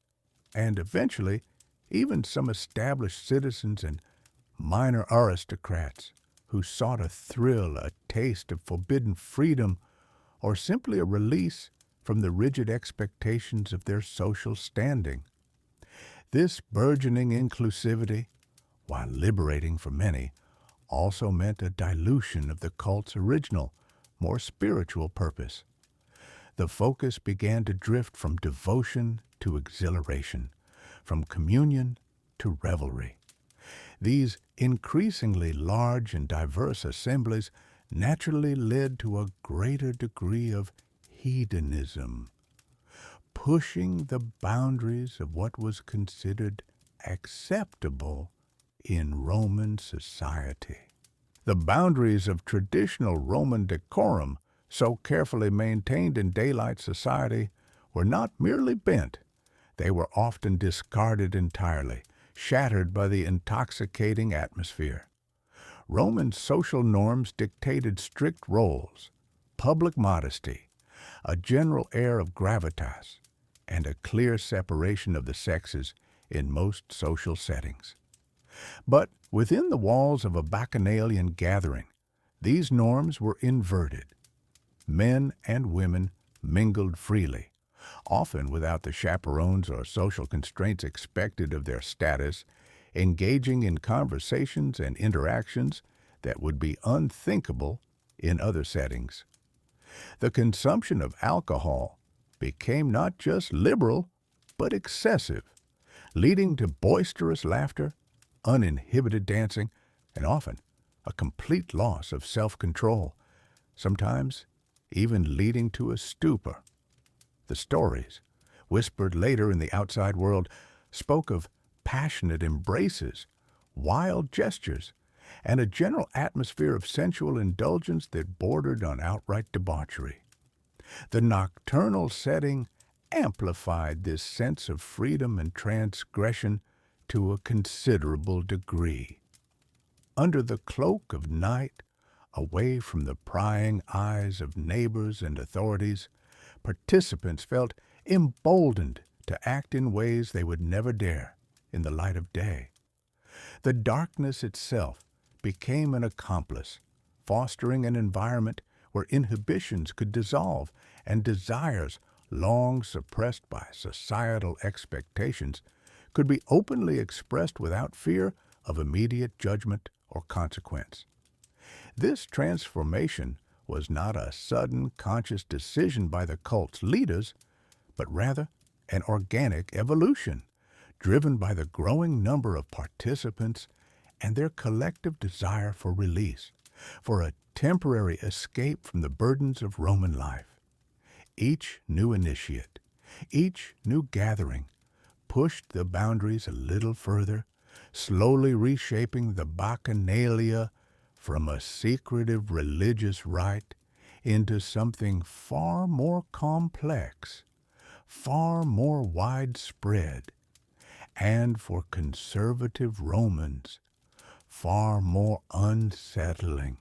and eventually even some established citizens and minor aristocrats who sought a thrill, a taste of forbidden freedom, or simply a release from the rigid expectations of their social standing. This burgeoning inclusivity, while liberating for many, also meant a dilution of the cult's original, more spiritual purpose. The focus began to drift from devotion to exhilaration, from communion to revelry. These increasingly large and diverse assemblies naturally led to a greater degree of hedonism, pushing the boundaries of what was considered acceptable in Roman society. The boundaries of traditional Roman decorum, so carefully maintained in daylight society, were not merely bent, they were often discarded entirely, shattered by the intoxicating atmosphere. Roman social norms dictated strict roles, public modesty, a general air of gravitas, and a clear separation of the sexes in most social settings. But within the walls of a bacchanalian gathering, these norms were inverted. Men and women mingled freely, often without the chaperones or social constraints expected of their status, engaging in conversations and interactions that would be unthinkable in other settings. The consumption of alcohol became not just liberal, but excessive, leading to boisterous laughter, uninhibited dancing, and often a complete loss of self-control, sometimes even leading to a stupor. The stories, whispered later in the outside world, spoke of passionate embraces, wild gestures, and a general atmosphere of sensual indulgence that bordered on outright debauchery. The nocturnal setting amplified this sense of freedom and transgression to a considerable degree. Under the cloak of night, away from the prying eyes of neighbors and authorities, participants felt emboldened to act in ways they would never dare in the light of day. The darkness itself became an accomplice, fostering an environment where inhibitions could dissolve and desires long suppressed by societal expectations could be openly expressed without fear of immediate judgment or consequence. This transformation was not a sudden, conscious decision by the cult's leaders, but rather an organic evolution, driven by the growing number of participants and their collective desire for release, for a temporary escape from the burdens of Roman life. Each new initiate, each new gathering, pushed the boundaries a little further, slowly reshaping the bacchanalia from a secretive religious rite into something far more complex, far more widespread, and for conservative Romans, far more unsettling.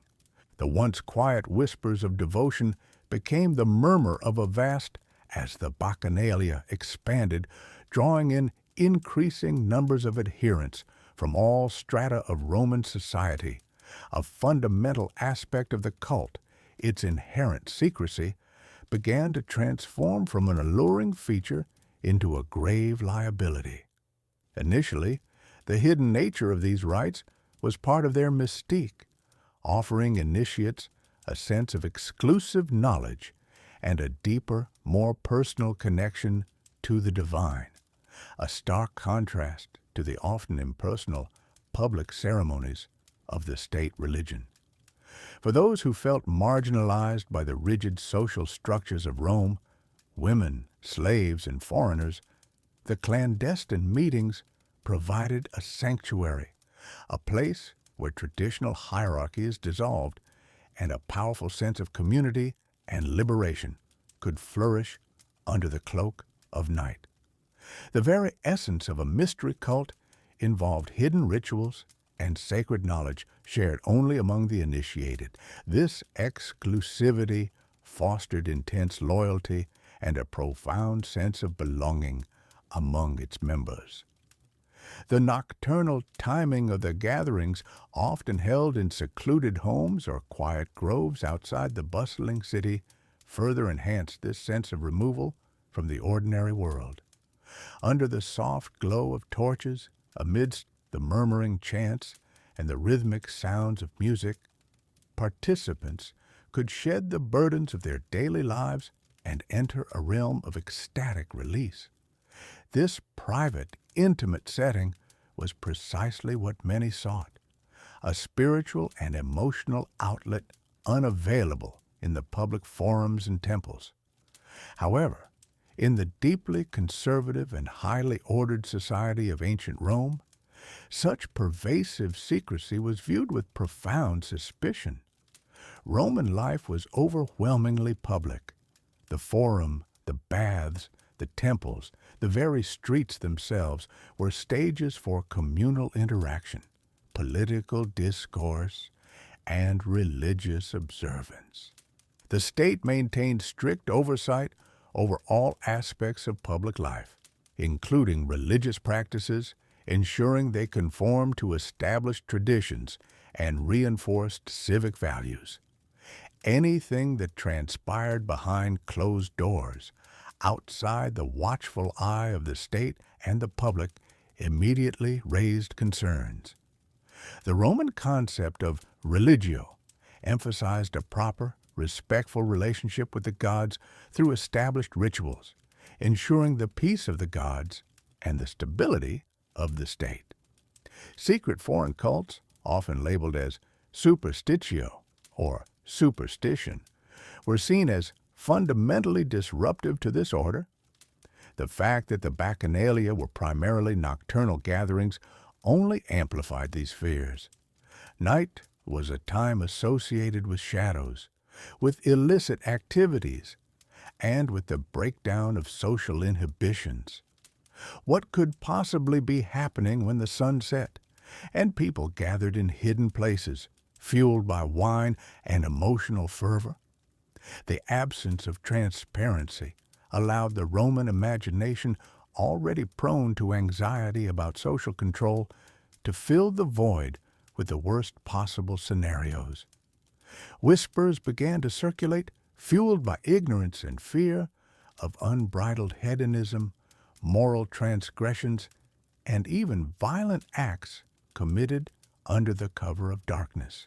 The once quiet whispers of devotion became the murmur of a vast as the bacchanalia expanded, drawing in increasing numbers of adherents from all strata of Roman society. A fundamental aspect of the cult, its inherent secrecy, began to transform from an alluring feature into a grave liability. Initially, the hidden nature of these rites was part of their mystique, offering initiates a sense of exclusive knowledge and a deeper, more personal connection to the divine, a stark contrast to the often impersonal public ceremonies of the state religion. For those who felt marginalized by the rigid social structures of Rome, women, slaves, and foreigners, the clandestine meetings provided a sanctuary, a place where traditional hierarchy is dissolved and a powerful sense of community and liberation could flourish under the cloak of night. The very essence of a mystery cult involved hidden rituals and sacred knowledge shared only among the initiated. This exclusivity fostered intense loyalty and a profound sense of belonging among its members. The nocturnal timing of the gatherings, often held in secluded homes or quiet groves outside the bustling city, further enhanced this sense of removal from the ordinary world. Under the soft glow of torches, amidst the murmuring chants and the rhythmic sounds of music, participants could shed the burdens of their daily lives and enter a realm of ecstatic release. This private, intimate setting was precisely what many sought, a spiritual and emotional outlet unavailable in the public forums and temples. However, in the deeply conservative and highly ordered society of ancient Rome, such pervasive secrecy was viewed with profound suspicion. Roman life was overwhelmingly public. The forum, the baths, the temples, the very streets themselves were stages for communal interaction, political discourse, and religious observance. The state maintained strict oversight over all aspects of public life, including religious practices, ensuring they conformed to established traditions and reinforced civic values. Anything that transpired behind closed doors, outside the watchful eye of the state and the public, immediately raised concerns. The Roman concept of religio emphasized a proper, respectful relationship with the gods through established rituals, ensuring the peace of the gods and the stability of the state. Secret foreign cults, often labeled as superstitio, or superstition, were seen as fundamentally disruptive to this order. The fact that the Bacchanalia were primarily nocturnal gatherings only amplified these fears. Night was a time associated with shadows, with illicit activities, and with the breakdown of social inhibitions. What could possibly be happening when the sun set, and people gathered in hidden places, fueled by wine and emotional fervor? The absence of transparency allowed the Roman imagination, already prone to anxiety about social control, to fill the void with the worst possible scenarios. Whispers began to circulate, fueled by ignorance and fear, of unbridled hedonism, moral transgressions, and even violent acts committed under the cover of darkness.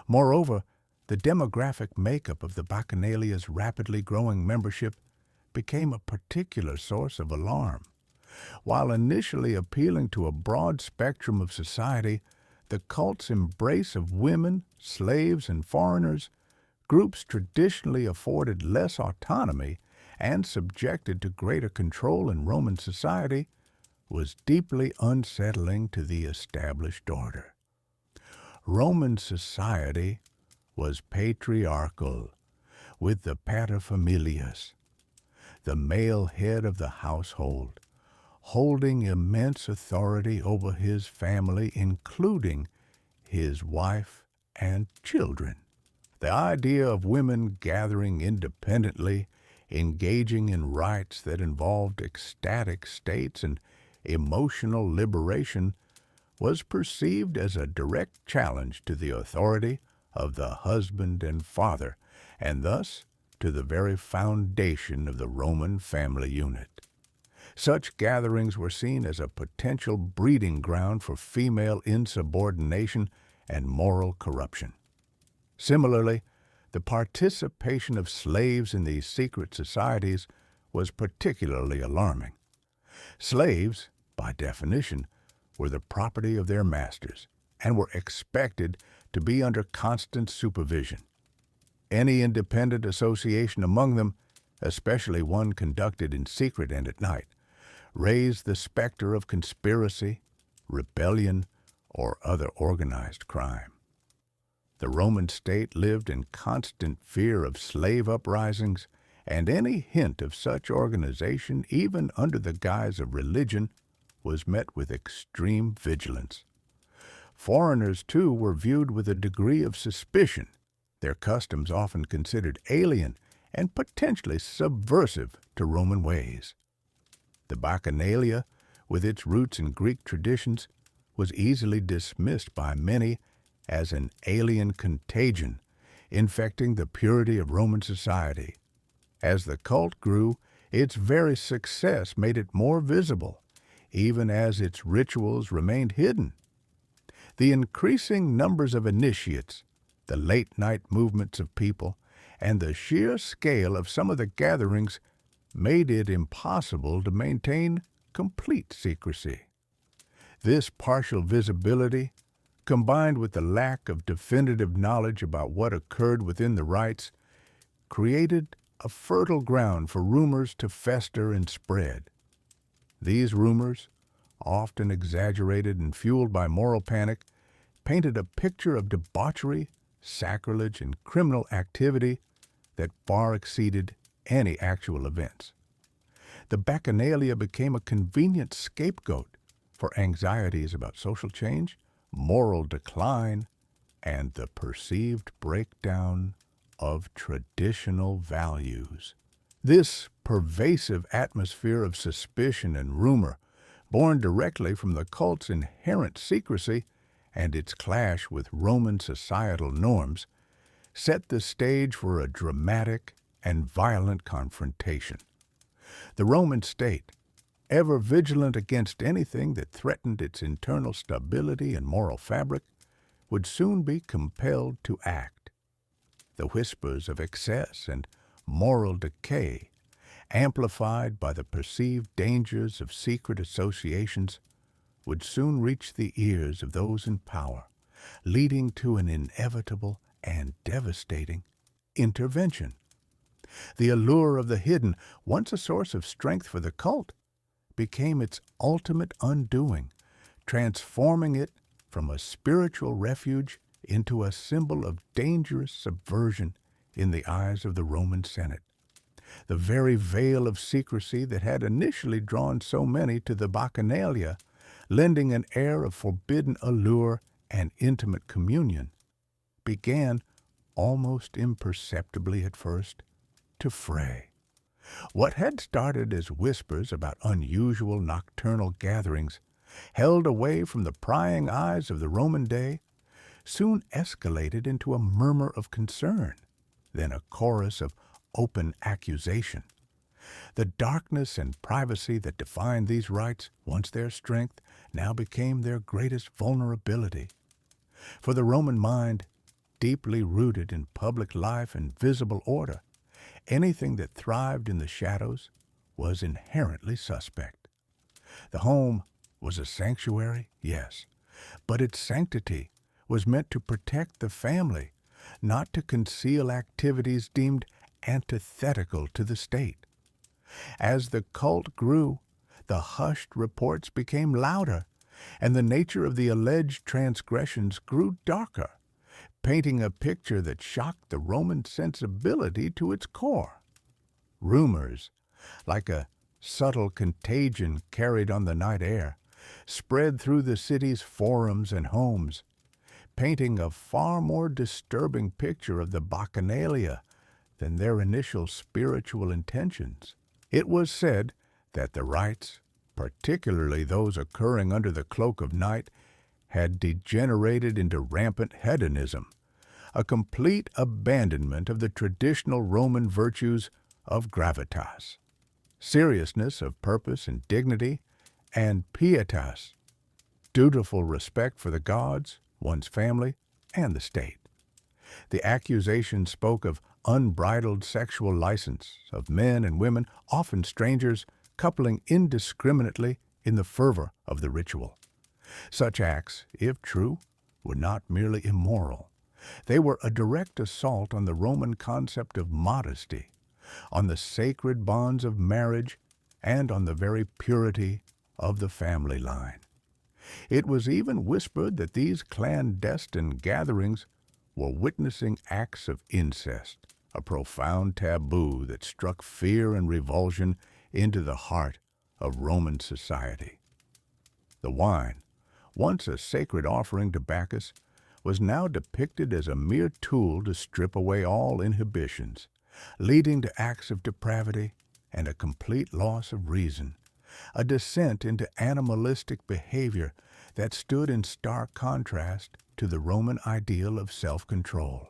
Moreover, the demographic makeup of the Bacchanalia's rapidly growing membership became a particular source of alarm. While initially appealing to a broad spectrum of society, the cult's embrace of women, slaves, and foreigners, groups traditionally afforded less autonomy and subjected to greater control in Roman society, was deeply unsettling to the established order. Roman society was patriarchal, with the paterfamilias, the male head of the household, holding immense authority over his family, including his wife and children. The idea of women gathering independently, engaging in rites that involved ecstatic states and emotional liberation, was perceived as a direct challenge to the authority of the husband and father, and thus to the very foundation of the Roman family unit. Such gatherings were seen as a potential breeding ground for female insubordination and moral corruption. Similarly, the participation of slaves in these secret societies was particularly alarming. Slaves, by definition, were the property of their masters and were expected to be under constant supervision. Any independent association among them, especially one conducted in secret and at night, raised the specter of conspiracy, rebellion, or other organized crime. The Roman state lived in constant fear of slave uprisings, and any hint of such organization, even under the guise of religion, was met with extreme vigilance. Foreigners, too, were viewed with a degree of suspicion, their customs often considered alien and potentially subversive to Roman ways. The Bacchanalia, with its roots in Greek traditions, was easily dismissed by many as an alien contagion infecting the purity of Roman society. As the cult grew, its very success made it more visible, even as its rituals remained hidden. The increasing numbers of initiates, the late-night movements of people, and the sheer scale of some of the gatherings made it impossible to maintain complete secrecy. This partial visibility, combined with the lack of definitive knowledge about what occurred within the rites, created a fertile ground for rumors to fester and spread. These rumors, often exaggerated and fueled by moral panic, painted a picture of debauchery, sacrilege, and criminal activity that far exceeded any actual events. The Bacchanalia became a convenient scapegoat for anxieties about social change, moral decline, and the perceived breakdown of traditional values. This pervasive atmosphere of suspicion and rumor, born directly from the cult's inherent secrecy and its clash with Roman societal norms, set the stage for a dramatic and violent confrontation. The Roman state, ever vigilant against anything that threatened its internal stability and moral fabric, would soon be compelled to act. The whispers of excess and moral decay, amplified by the perceived dangers of secret associations, would soon reach the ears of those in power, leading to an inevitable and devastating intervention. The allure of the hidden, once a source of strength for the cult, became its ultimate undoing, transforming it from a spiritual refuge into a symbol of dangerous subversion in the eyes of the Roman Senate. The very veil of secrecy that had initially drawn so many to the Bacchanalia, lending an air of forbidden allure and intimate communion, began, almost imperceptibly at first, to fray. What had started as whispers about unusual nocturnal gatherings, held away from the prying eyes of the Roman day, soon escalated into a murmur of concern, then a chorus of open accusation. The darkness and privacy that defined these rites, once their strength, now became their greatest vulnerability. For the Roman mind, deeply rooted in public life and visible order, anything that thrived in the shadows was inherently suspect. The home was a sanctuary, yes, but its sanctity was meant to protect the family, not to conceal activities deemed antithetical to the state. As the cult grew, the hushed reports became louder, and the nature of the alleged transgressions grew darker, painting a picture that shocked the Roman sensibility to its core. Rumors, like a subtle contagion carried on the night air, spread through the city's forums and homes, painting a far more disturbing picture of the Bacchanalia than their initial spiritual intentions. It was said that the rites, particularly those occurring under the cloak of night, had degenerated into rampant hedonism, a complete abandonment of the traditional Roman virtues of gravitas, seriousness of purpose and dignity, and pietas, dutiful respect for the gods, one's family, and the state. The accusation spoke of unbridled sexual license, of men and women, often strangers, coupling indiscriminately in the fervor of the ritual. Such acts, if true, were not merely immoral. They were a direct assault on the Roman concept of modesty, on the sacred bonds of marriage, and on the very purity of the family line. It was even whispered that these clandestine gatherings were witnessing acts of incest, a profound taboo that struck fear and revulsion into the heart of Roman society. The wine, once a sacred offering to Bacchus, was now depicted as a mere tool to strip away all inhibitions, leading to acts of depravity and a complete loss of reason, a descent into animalistic behavior that stood in stark contrast to the Roman ideal of self-control.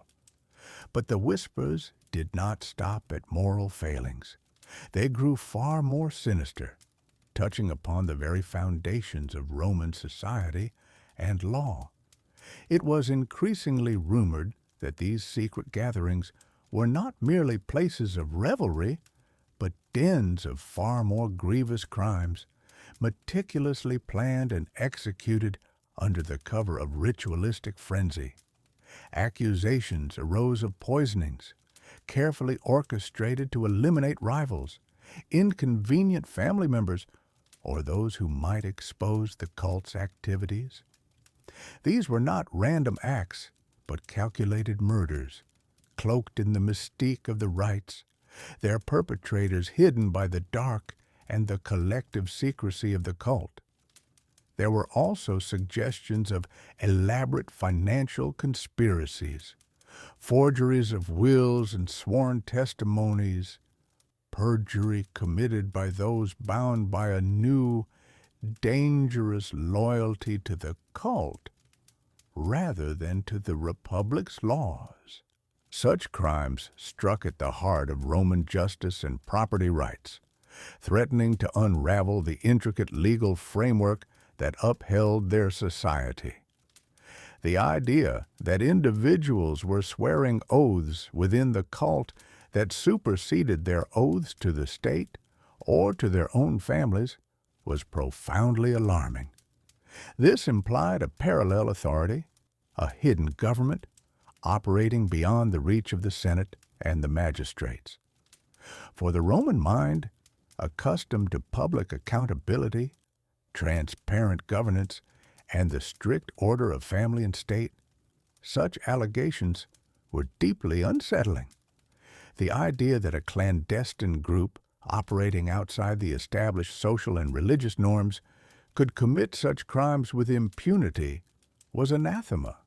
But the whispers did not stop at moral failings. They grew far more sinister, touching upon the very foundations of Roman society and law. It was increasingly rumored that these secret gatherings were not merely places of revelry, but dens of far more grievous crimes, meticulously planned and executed under the cover of ritualistic frenzy. Accusations arose of poisonings, carefully orchestrated to eliminate rivals, inconvenient family members, or those who might expose the cult's activities. These were not random acts, but calculated murders, cloaked in the mystique of the rites, their perpetrators hidden by the dark and the collective secrecy of the cult. There were also suggestions of elaborate financial conspiracies, forgeries of wills and sworn testimonies, perjury committed by those bound by a new, dangerous loyalty to the cult rather than to the Republic's laws. Such crimes struck at the heart of Roman justice and property rights, threatening to unravel the intricate legal framework that upheld their society. The idea that individuals were swearing oaths within the cult that superseded their oaths to the state or to their own families was profoundly alarming. This implied a parallel authority, a hidden government operating beyond the reach of the Senate and the magistrates. For the Roman mind, accustomed to public accountability, transparent governance, and the strict order of family and state, such allegations were deeply unsettling. The idea that a clandestine group operating outside the established social and religious norms could commit such crimes with impunity was anathema.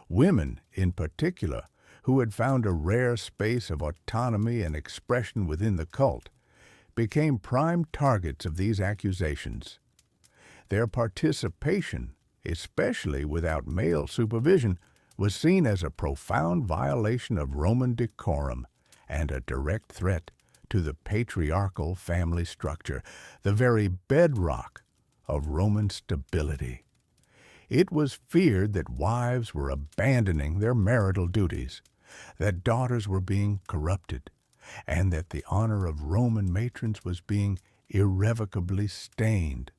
Women, in particular, who had found a rare space of autonomy and expression within the cult, became prime targets of these accusations. Their participation, especially without male supervision, was seen as a profound violation of Roman decorum and a direct threat to the patriarchal family structure, the very bedrock of Roman stability. It was feared that wives were abandoning their marital duties, that daughters were being corrupted, and that the honor of Roman matrons was being irrevocably stained.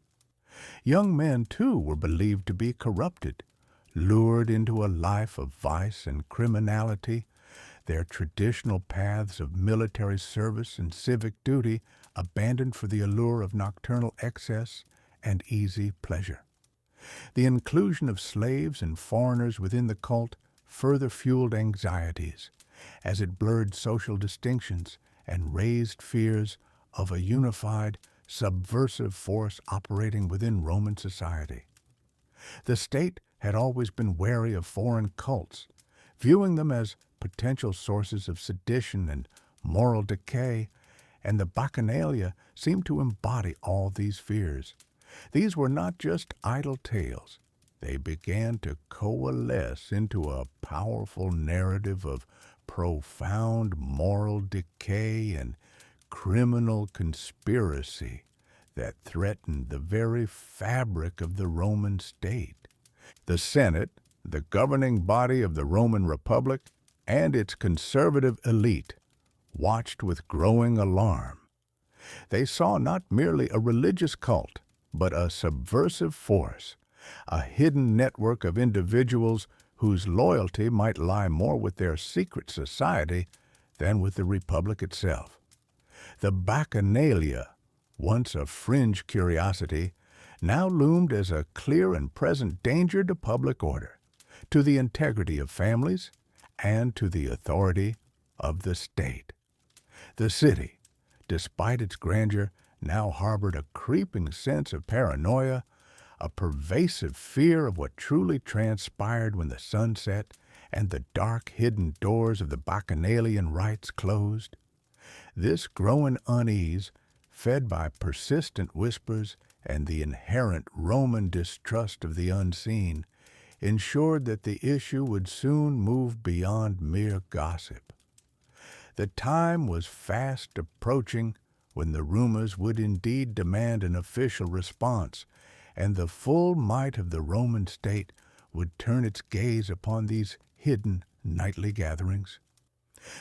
Young men, too, were believed to be corrupted, lured into a life of vice and criminality, their traditional paths of military service and civic duty abandoned for the allure of nocturnal excess and easy pleasure. The inclusion of slaves and foreigners within the cult further fueled anxieties, as it blurred social distinctions and raised fears of a unified, subversive force operating within Roman society. The state had always been wary of foreign cults, viewing them as potential sources of sedition and moral decay, and the Bacchanalia seemed to embody all these fears. These were not just idle tales. They began to coalesce into a powerful narrative of profound moral decay and criminal conspiracy that threatened the very fabric of the Roman state. The Senate, the governing body of the Roman Republic, and its conservative elite watched with growing alarm. They saw not merely a religious cult, but a subversive force, a hidden network of individuals whose loyalty might lie more with their secret society than with the Republic itself. The Bacchanalia, once a fringe curiosity, now loomed as a clear and present danger to public order, to the integrity of families, and to the authority of the state. The city, despite its grandeur, now harbored a creeping sense of paranoia, a pervasive fear of what truly transpired when the sun set and the dark hidden doors of the Bacchanalian rites closed. This growing unease, fed by persistent whispers and the inherent Roman distrust of the unseen, ensured that the issue would soon move beyond mere gossip. The time was fast approaching when the rumors would indeed demand an official response, and the full might of the Roman state would turn its gaze upon these hidden nightly gatherings.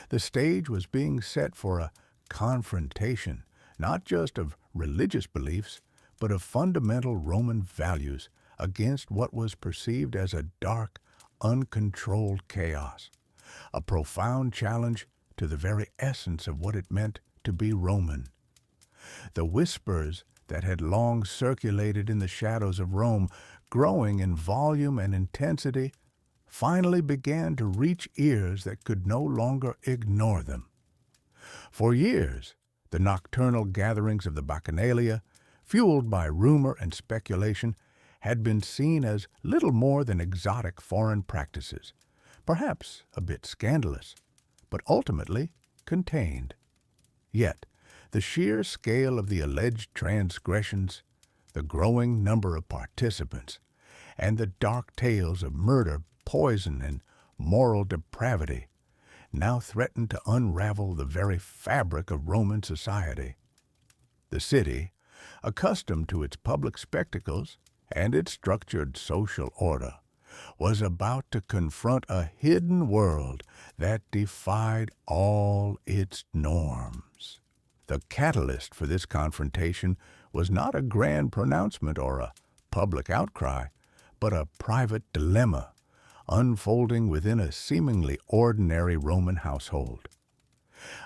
The stage was being set for a confrontation, not just of religious beliefs, but of fundamental Roman values against what was perceived as a dark, uncontrolled chaos, a profound challenge to the very essence of what it meant to be Roman. The whispers that had long circulated in the shadows of Rome, growing in volume and intensity, finally began to reach ears that could no longer ignore them. For years, the nocturnal gatherings of the Bacchanalia, fueled by rumor and speculation, had been seen as little more than exotic foreign practices, perhaps a bit scandalous, but ultimately contained. Yet, the sheer scale of the alleged transgressions, the growing number of participants, and the dark tales of murder, poison, and moral depravity now threatened to unravel the very fabric of Roman society. The city, accustomed to its public spectacles and its structured social order, was about to confront a hidden world that defied all its norms. The catalyst for this confrontation was not a grand pronouncement or a public outcry, but a private dilemma, unfolding within a seemingly ordinary Roman household.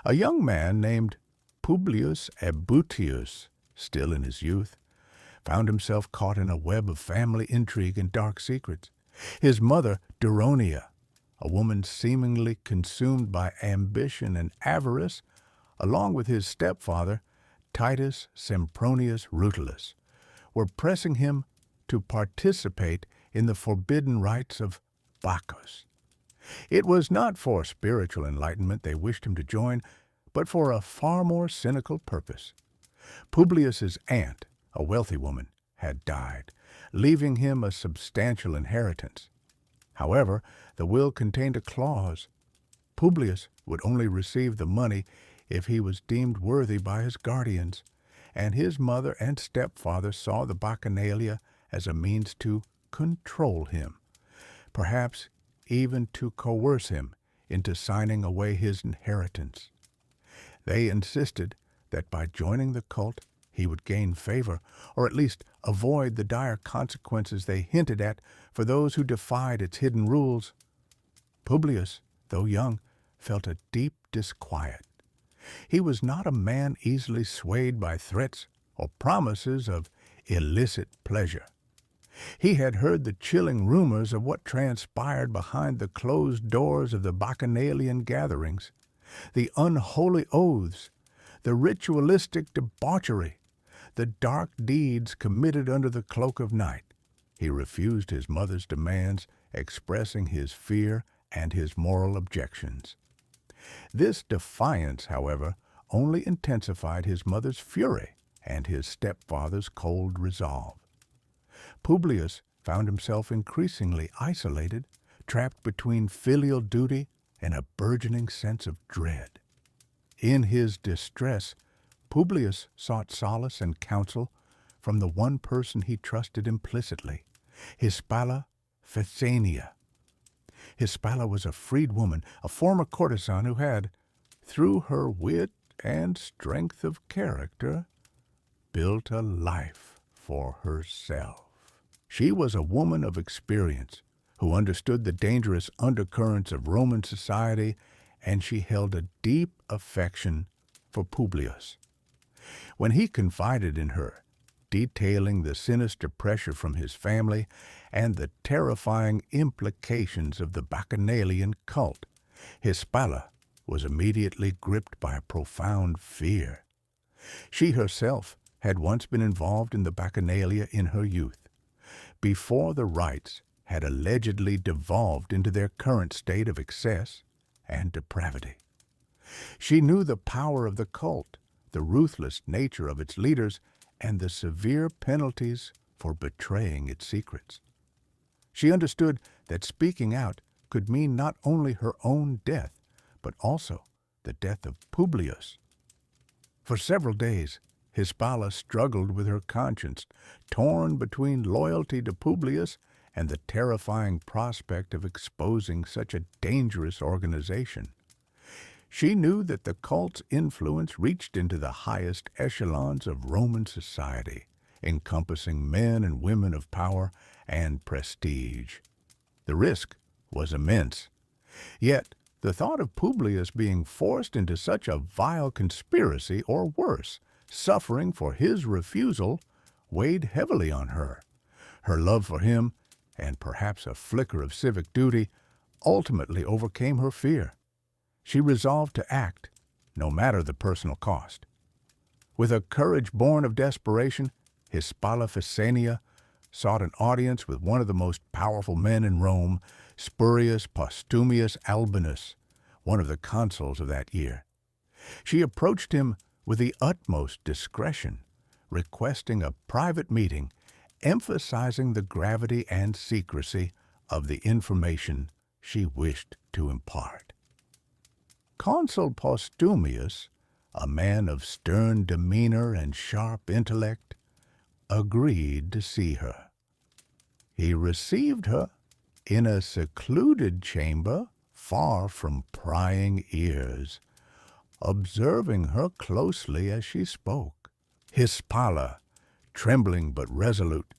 A young man named Publius Ebutius, still in his youth, found himself caught in a web of family intrigue and dark secrets. His mother, Duronia, a woman seemingly consumed by ambition and avarice, along with his stepfather, Titus Sempronius Rutilius, were pressing him to participate in the forbidden rites of Bacchus. It was not for spiritual enlightenment they wished him to join, but for a far more cynical purpose. Publius's aunt, a wealthy woman, had died, leaving him a substantial inheritance. However, the will contained a clause. Publius would only receive the money if he was deemed worthy by his guardians, and his mother and stepfather saw the Bacchanalia as a means to control him, perhaps even to coerce him into signing away his inheritance. They insisted that by joining the cult he would gain favor, or at least avoid the dire consequences they hinted at for those who defied its hidden rules. Publius, though young, felt a deep disquiet. He was not a man easily swayed by threats or promises of illicit pleasure. He had heard the chilling rumors of what transpired behind the closed doors of the Bacchanalian gatherings, the unholy oaths, the ritualistic debauchery, the dark deeds committed under the cloak of night. He refused his mother's demands, expressing his fear and his moral objections. This defiance, however, only intensified his mother's fury and his stepfather's cold resolve. Publius found himself increasingly isolated, trapped between filial duty and a burgeoning sense of dread. In his distress, Publius sought solace and counsel from the one person he trusted implicitly, Hispala Phaesonia. Hispala was a freed woman, a former courtesan who had, through her wit and strength of character, built a life for herself. She was a woman of experience who understood the dangerous undercurrents of Roman society, and she held a deep affection for Publius. When he confided in her, detailing the sinister pressure from his family and the terrifying implications of the Bacchanalian cult, Hispala was immediately gripped by a profound fear. She herself had once been involved in the Bacchanalia in her youth, before the rites had allegedly devolved into their current state of excess and depravity. She knew the power of the cult, the ruthless nature of its leaders, and the severe penalties for betraying its secrets. She understood that speaking out could mean not only her own death, but also the death of Publius. For several days, Hispala struggled with her conscience, torn between loyalty to Publius and the terrifying prospect of exposing such a dangerous organization. She knew that the cult's influence reached into the highest echelons of Roman society, encompassing men and women of power and prestige. The risk was immense. Yet, the thought of Publius being forced into such a vile conspiracy, or worse, suffering for his refusal, weighed heavily on her. Her love for him, and perhaps a flicker of civic duty, ultimately overcame her fear. She resolved to act, no matter the personal cost. With a courage born of desperation, Hispala Phaesonia sought an audience with one of the most powerful men in Rome, Spurius Postumius Albinus, one of the consuls of that year. She approached him with the utmost discretion, requesting a private meeting, emphasizing the gravity and secrecy of the information she wished to impart. Consul Postumius, a man of stern demeanor and sharp intellect, agreed to see her. He received her in a secluded chamber far from prying ears, observing her closely as she spoke. Hispala, trembling but resolute,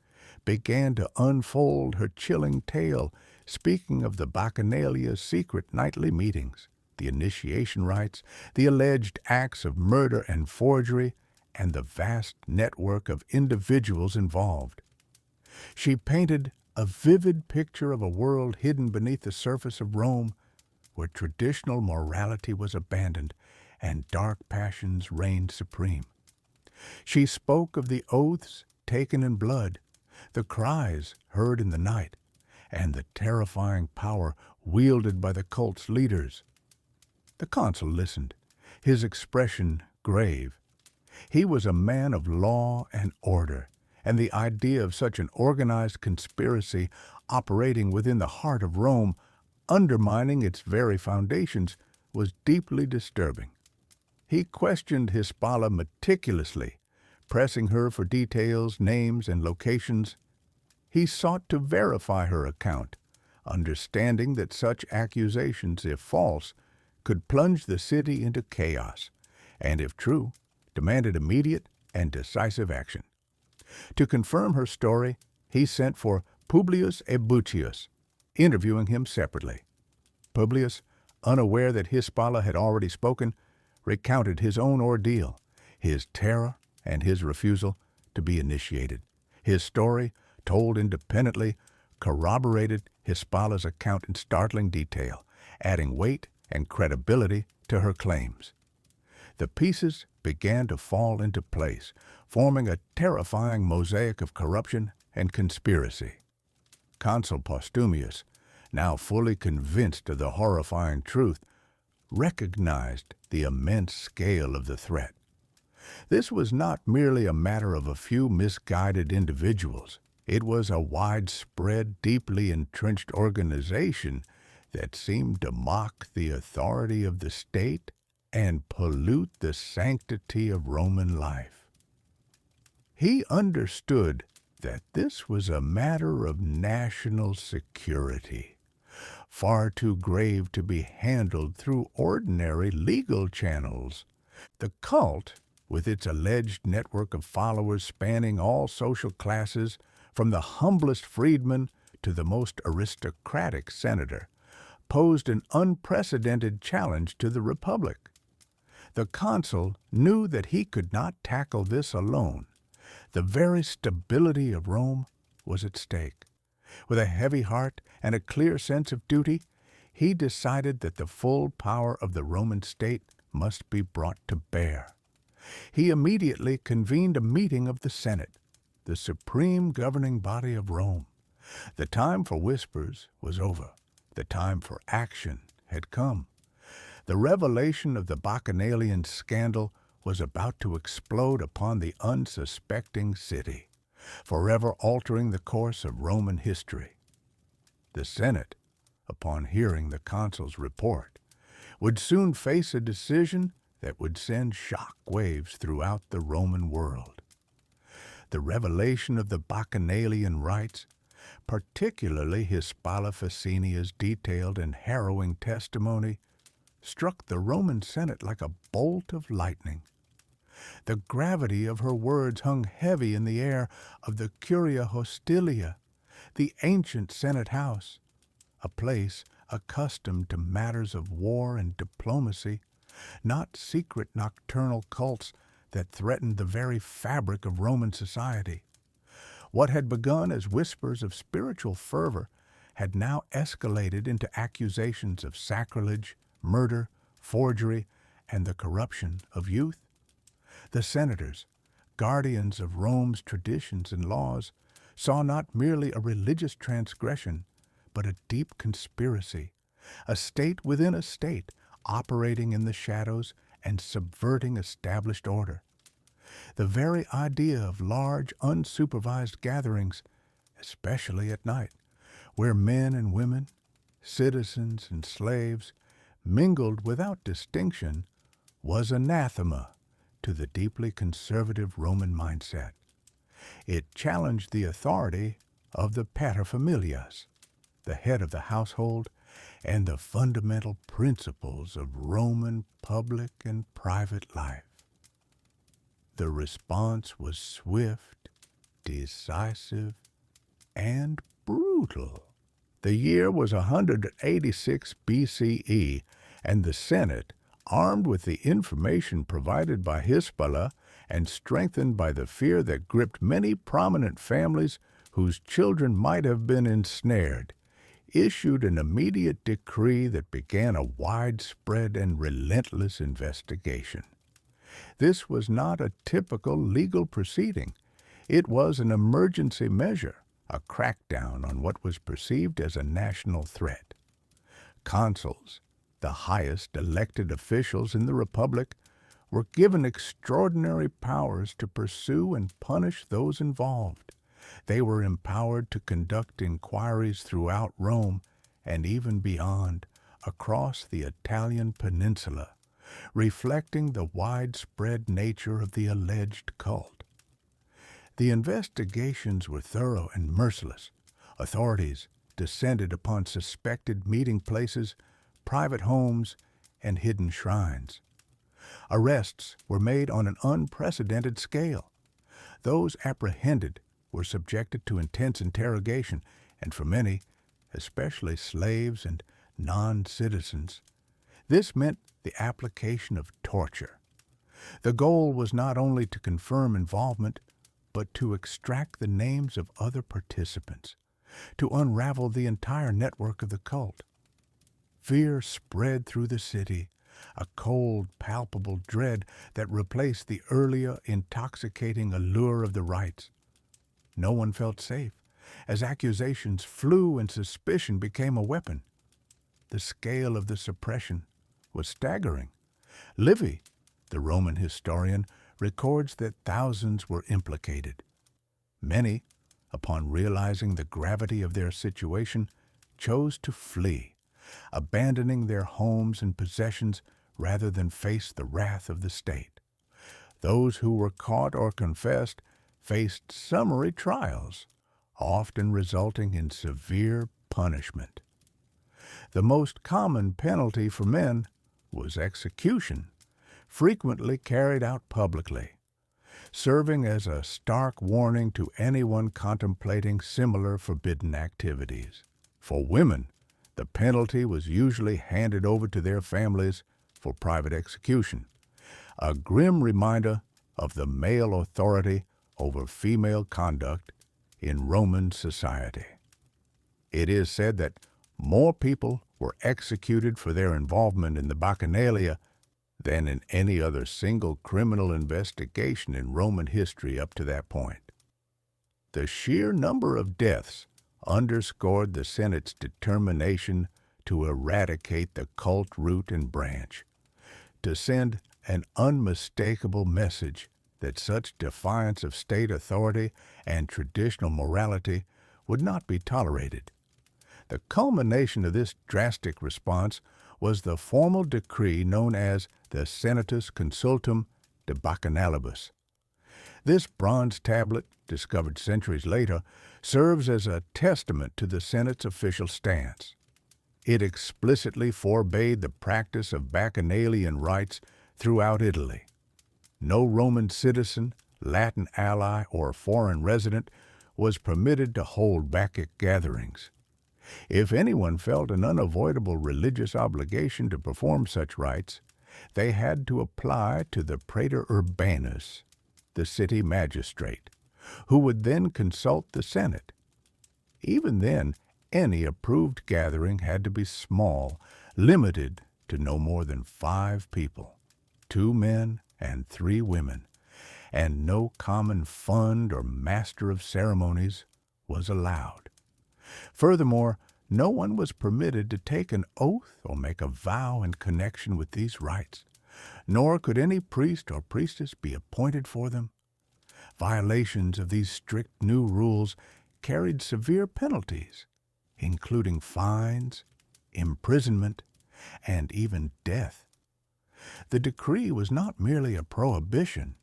began to unfold her chilling tale, speaking of the Bacchanalia's secret nightly meetings, the initiation rites, the alleged acts of murder and forgery, and the vast network of individuals involved. She painted a vivid picture of a world hidden beneath the surface of Rome, where traditional morality was abandoned and dark passions reigned supreme. She spoke of the oaths taken in blood, the cries heard in the night, and the terrifying power wielded by the cult's leaders. The consul listened, his expression grave. He was a man of law and order, and the idea of such an organized conspiracy operating within the heart of Rome, undermining its very foundations, was deeply disturbing. He questioned Hispala meticulously, pressing her for details, names, and locations. He sought to verify her account, understanding that such accusations, if false, could plunge the city into chaos, and if true, demanded immediate and decisive action. To confirm her story, he sent for Publius Ebuchius, interviewing him separately. Publius, unaware that Hispala had already spoken, recounted his own ordeal, his terror and his refusal to be initiated. His story, told independently, corroborated Hispala's account in startling detail, adding weight and credibility to her claims. The pieces began to fall into place, forming a terrifying mosaic of corruption and conspiracy. Consul Postumius, now fully convinced of the horrifying truth, recognized the immense scale of the threat. This was not merely a matter of a few misguided individuals. It was a widespread, deeply entrenched organization that seemed to mock the authority of the state and pollute the sanctity of Roman life. He understood that this was a matter of national security, far too grave to be handled through ordinary legal channels. The cult, with its alleged network of followers spanning all social classes, from the humblest freedman to the most aristocratic senator, posed an unprecedented challenge to the Republic. The consul knew that he could not tackle this alone. The very stability of Rome was at stake. With a heavy heart and a clear sense of duty, he decided that the full power of the Roman state must be brought to bear. He immediately convened a meeting of the Senate, the supreme governing body of Rome. The time for whispers was over. The time for action had come. The revelation of the Bacchanalian scandal was about to explode upon the unsuspecting city, forever altering the course of Roman history. The Senate, upon hearing the consul's report, would soon face a decision that would send shock waves throughout the Roman world. The revelation of the Bacchanalian rites, particularly Hispala Ficinia's detailed and harrowing testimony, struck the Roman Senate like a bolt of lightning. The gravity of her words hung heavy in the air of the Curia Hostilia, the ancient Senate house, a place accustomed to matters of war and diplomacy, not secret nocturnal cults that threatened the very fabric of Roman society. What had begun as whispers of spiritual fervor had now escalated into accusations of sacrilege, murder, forgery, and the corruption of youth. The senators, guardians of Rome's traditions and laws, saw not merely a religious transgression, but a deep conspiracy, a state within a state operating in the shadows and subverting established order. The very idea of large, unsupervised gatherings, especially at night, where men and women, citizens and slaves, mingled without distinction, was anathema to the deeply conservative Roman mindset. It challenged the authority of the paterfamilias, the head of the household, and the fundamental principles of Roman public and private life. The response was swift, decisive, and brutal. The year was 186 BCE, and the Senate, armed with the information provided by Hezbollah and strengthened by the fear that gripped many prominent families whose children might have been ensnared, issued an immediate decree that began a widespread and relentless investigation. This was not a typical legal proceeding. It was an emergency measure, a crackdown on what was perceived as a national threat. Consuls, the highest elected officials in the Republic, were given extraordinary powers to pursue and punish those involved. They were empowered to conduct inquiries throughout Rome and even beyond, across the Italian peninsula, reflecting the widespread nature of the alleged cult. The investigations were thorough and merciless. Authorities descended upon suspected meeting places, private homes, and hidden shrines. Arrests were made on an unprecedented scale. Those apprehended were subjected to intense interrogation, and for many, especially slaves and non-citizens, this meant the application of torture. The goal was not only to confirm involvement, but to extract the names of other participants, to unravel the entire network of the cult. Fear spread through the city, a cold, palpable dread that replaced the earlier intoxicating allure of the rites. No one felt safe, as accusations flew and suspicion became a weapon. The scale of the suppression was staggering. Livy, the Roman historian, records that thousands were implicated. Many, upon realizing the gravity of their situation, chose to flee, abandoning their homes and possessions rather than face the wrath of the state. Those who were caught or confessed faced summary trials, often resulting in severe punishment. The most common penalty for men was execution, frequently carried out publicly, serving as a stark warning to anyone contemplating similar forbidden activities. For women, the penalty was usually handed over to their families for private execution, a grim reminder of the male authority over female conduct in Roman society. It is said that more people were executed for their involvement in the Bacchanalia than in any other single criminal investigation in Roman history up to that point. The sheer number of deaths underscored the Senate's determination to eradicate the cult root and branch, to send an unmistakable message that such defiance of state authority and traditional morality would not be tolerated. The culmination of this drastic response was the formal decree known as the Senatus Consultum de Bacchanalibus. This bronze tablet, discovered centuries later, serves as a testament to the Senate's official stance. It explicitly forbade the practice of bacchanalian rites throughout Italy. No Roman citizen, Latin ally, or foreign resident was permitted to hold Bacchic gatherings. If anyone felt an unavoidable religious obligation to perform such rites, they had to apply to the Praetor Urbanus, the city magistrate, who would then consult the Senate. Even then, any approved gathering had to be small, limited to no more than 5 people, 2 men and 3 women, and no common fund or master of ceremonies was allowed. Furthermore, no one was permitted to take an oath or make a vow in connection with these rites, nor could any priest or priestess be appointed for them. Violations of these strict new rules carried severe penalties, including fines, imprisonment, and even death. The decree was not merely a prohibition.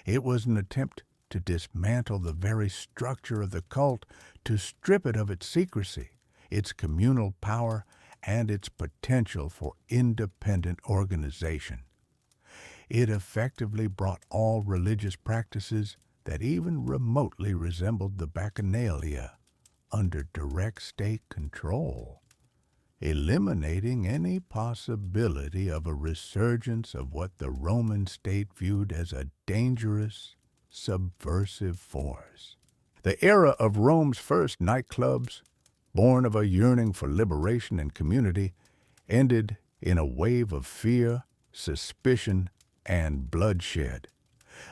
It was an attempt to dismantle the very structure of the cult, to strip it of its secrecy, its communal power, and its potential for independent organization. It effectively brought all religious practices that even remotely resembled the Bacchanalia under direct state control, eliminating any possibility of a resurgence of what the Roman state viewed as a dangerous, subversive force. The era of Rome's first nightclubs, born of a yearning for liberation and community, ended in a wave of fear, suspicion, and bloodshed,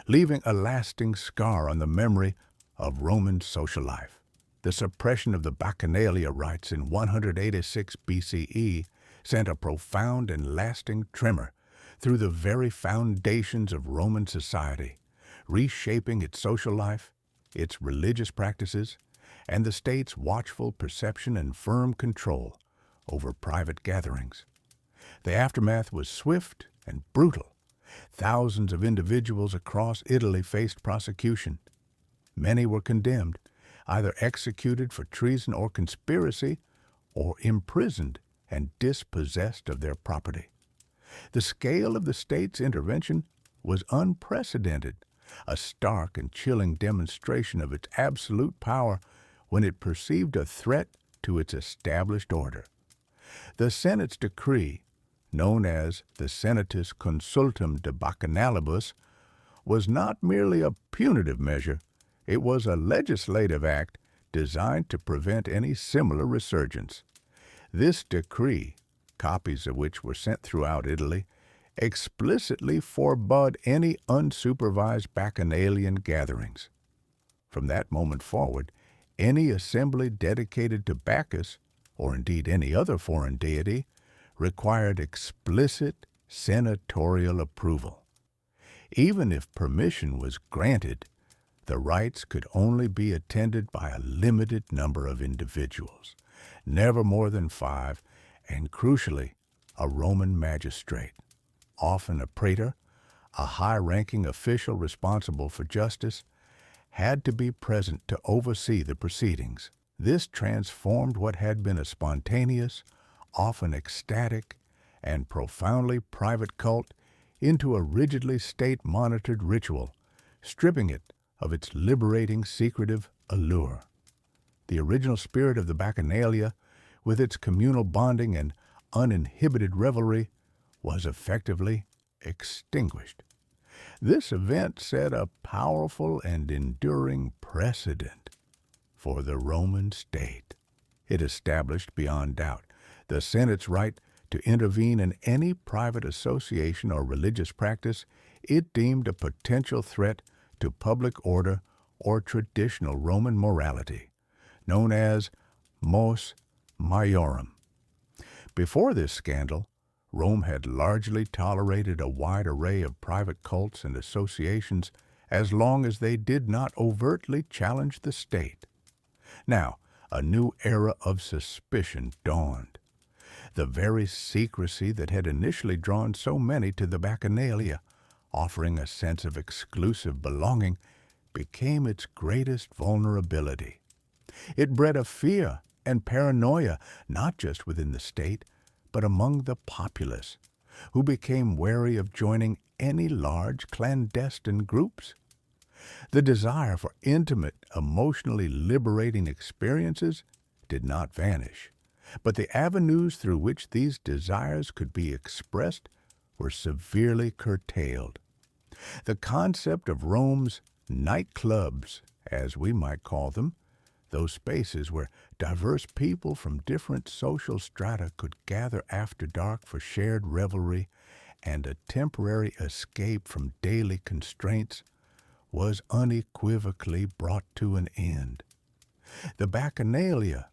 leaving a lasting scar on the memory of Roman social life. The suppression of the Bacchanalia rites in 186 BCE sent a profound and lasting tremor through the very foundations of Roman society, reshaping its social life, its religious practices, and the state's watchful perception and firm control over private gatherings. The aftermath was swift and brutal. Thousands of individuals across Italy faced prosecution. Many were condemned, either executed for treason or conspiracy, or imprisoned and dispossessed of their property. The scale of the state's intervention was unprecedented, a stark and chilling demonstration of its absolute power when it perceived a threat to its established order. The Senate's decree, known as the Senatus Consultum de Bacchanalibus, was not merely a punitive measure, it was a legislative act designed to prevent any similar resurgence. This decree, copies of which were sent throughout Italy, explicitly forbade any unsupervised bacchanalian gatherings. From that moment forward, any assembly dedicated to Bacchus, or indeed any other foreign deity, required explicit senatorial approval. Even if permission was granted, the rites could only be attended by a limited number of individuals, never more than 5, and crucially, a Roman magistrate, often a praetor, a high-ranking official responsible for justice, had to be present to oversee the proceedings. This transformed what had been a spontaneous, often ecstatic, and profoundly private cult into a rigidly state-monitored ritual, stripping it of its liberating, secretive allure. The original spirit of the Bacchanalia, with its communal bonding and uninhibited revelry, was effectively extinguished. This event set a powerful and enduring precedent for the Roman state. It established, beyond doubt, the Senate's right to intervene in any private association or religious practice it deemed a potential threat to public order or traditional Roman morality, known as mos maiorum. Before this scandal, Rome had largely tolerated a wide array of private cults and associations as long as they did not overtly challenge the state. Now, a new era of suspicion dawned. The very secrecy that had initially drawn so many to the Bacchanalia, offering a sense of exclusive belonging, became its greatest vulnerability. It bred a fear and paranoia not just within the state, but among the populace, who became wary of joining any large clandestine groups. The desire for intimate, emotionally liberating experiences did not vanish, but the avenues through which these desires could be expressed were severely curtailed. The concept of Rome's nightclubs, as we might call them, those spaces where diverse people from different social strata could gather after dark for shared revelry and a temporary escape from daily constraints, was unequivocally brought to an end. The Bacchanalia,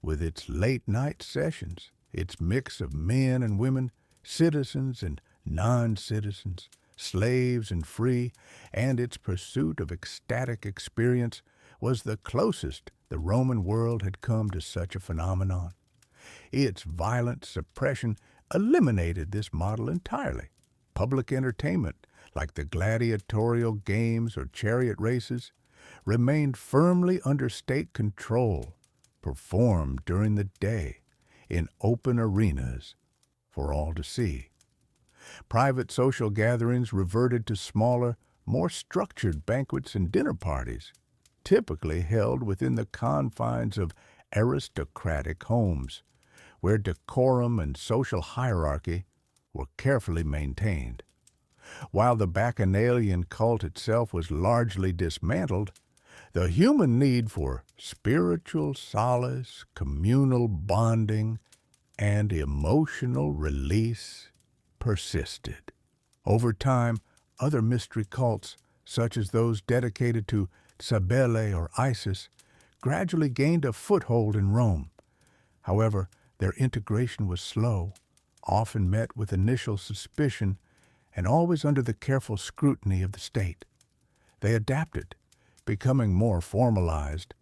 with its late-night sessions, its mix of men and women, citizens and non-citizens, slaves and free, and its pursuit of ecstatic experience, was the closest the Roman world had come to such a phenomenon. Its violent suppression eliminated this model entirely. Public entertainment, like the gladiatorial games or chariot races, remained firmly under state control, performed during the day in open arenas for all to see. Private social gatherings reverted to smaller, more structured banquets and dinner parties, typically held within the confines of aristocratic homes, where decorum and social hierarchy were carefully maintained. While the Bacchanalian cult itself was largely dismantled, the human need for spiritual solace, communal bonding, and emotional release persisted. Over time, other mystery cults, such as those dedicated to Cybele or Isis, gradually gained a foothold in Rome. However, their integration was slow, often met with initial suspicion, and always under the careful scrutiny of the state. They adapted, becoming more formalized,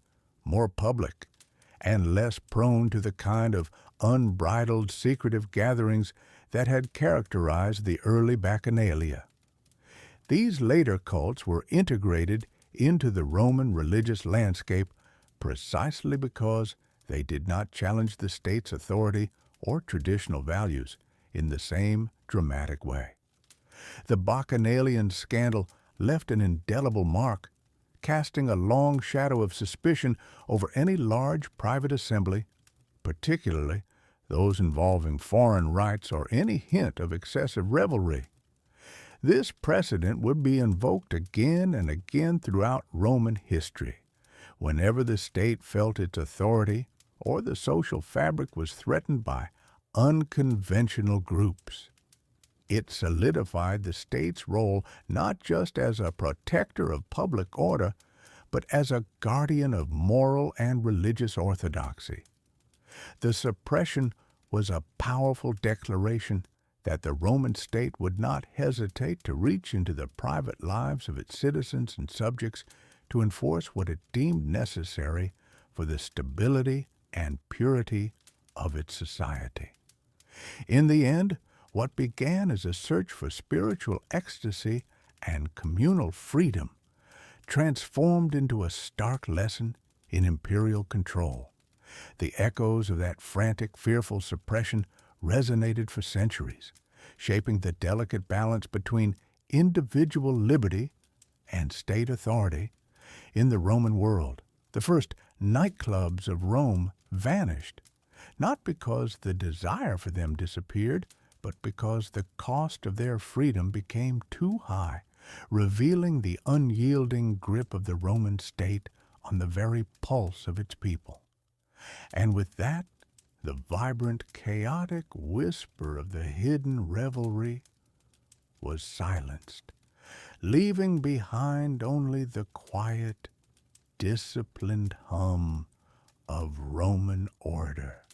more public, and less prone to the kind of unbridled secretive gatherings that had characterized the early Bacchanalia. These later cults were integrated into the Roman religious landscape precisely because they did not challenge the state's authority or traditional values in the same dramatic way. The Bacchanalian scandal left an indelible mark, casting a long shadow of suspicion over any large private assembly, particularly those involving foreign rites or any hint of excessive revelry. This precedent would be invoked again and again throughout Roman history, whenever the state felt its authority or the social fabric was threatened by unconventional groups. It solidified the state's role not just as a protector of public order, but as a guardian of moral and religious orthodoxy. The suppression was a powerful declaration that the Roman state would not hesitate to reach into the private lives of its citizens and subjects to enforce what it deemed necessary for the stability and purity of its society. In the end, what began as a search for spiritual ecstasy and communal freedom transformed into a stark lesson in imperial control. The echoes of that frantic, fearful suppression resonated for centuries, shaping the delicate balance between individual liberty and state authority in the Roman world. The first nightclubs of Rome vanished, not because the desire for them disappeared, but because the cost of their freedom became too high, revealing the unyielding grip of the Roman state on the very pulse of its people. And with that, the vibrant, chaotic whisper of the hidden revelry was silenced, leaving behind only the quiet, disciplined hum of Roman order.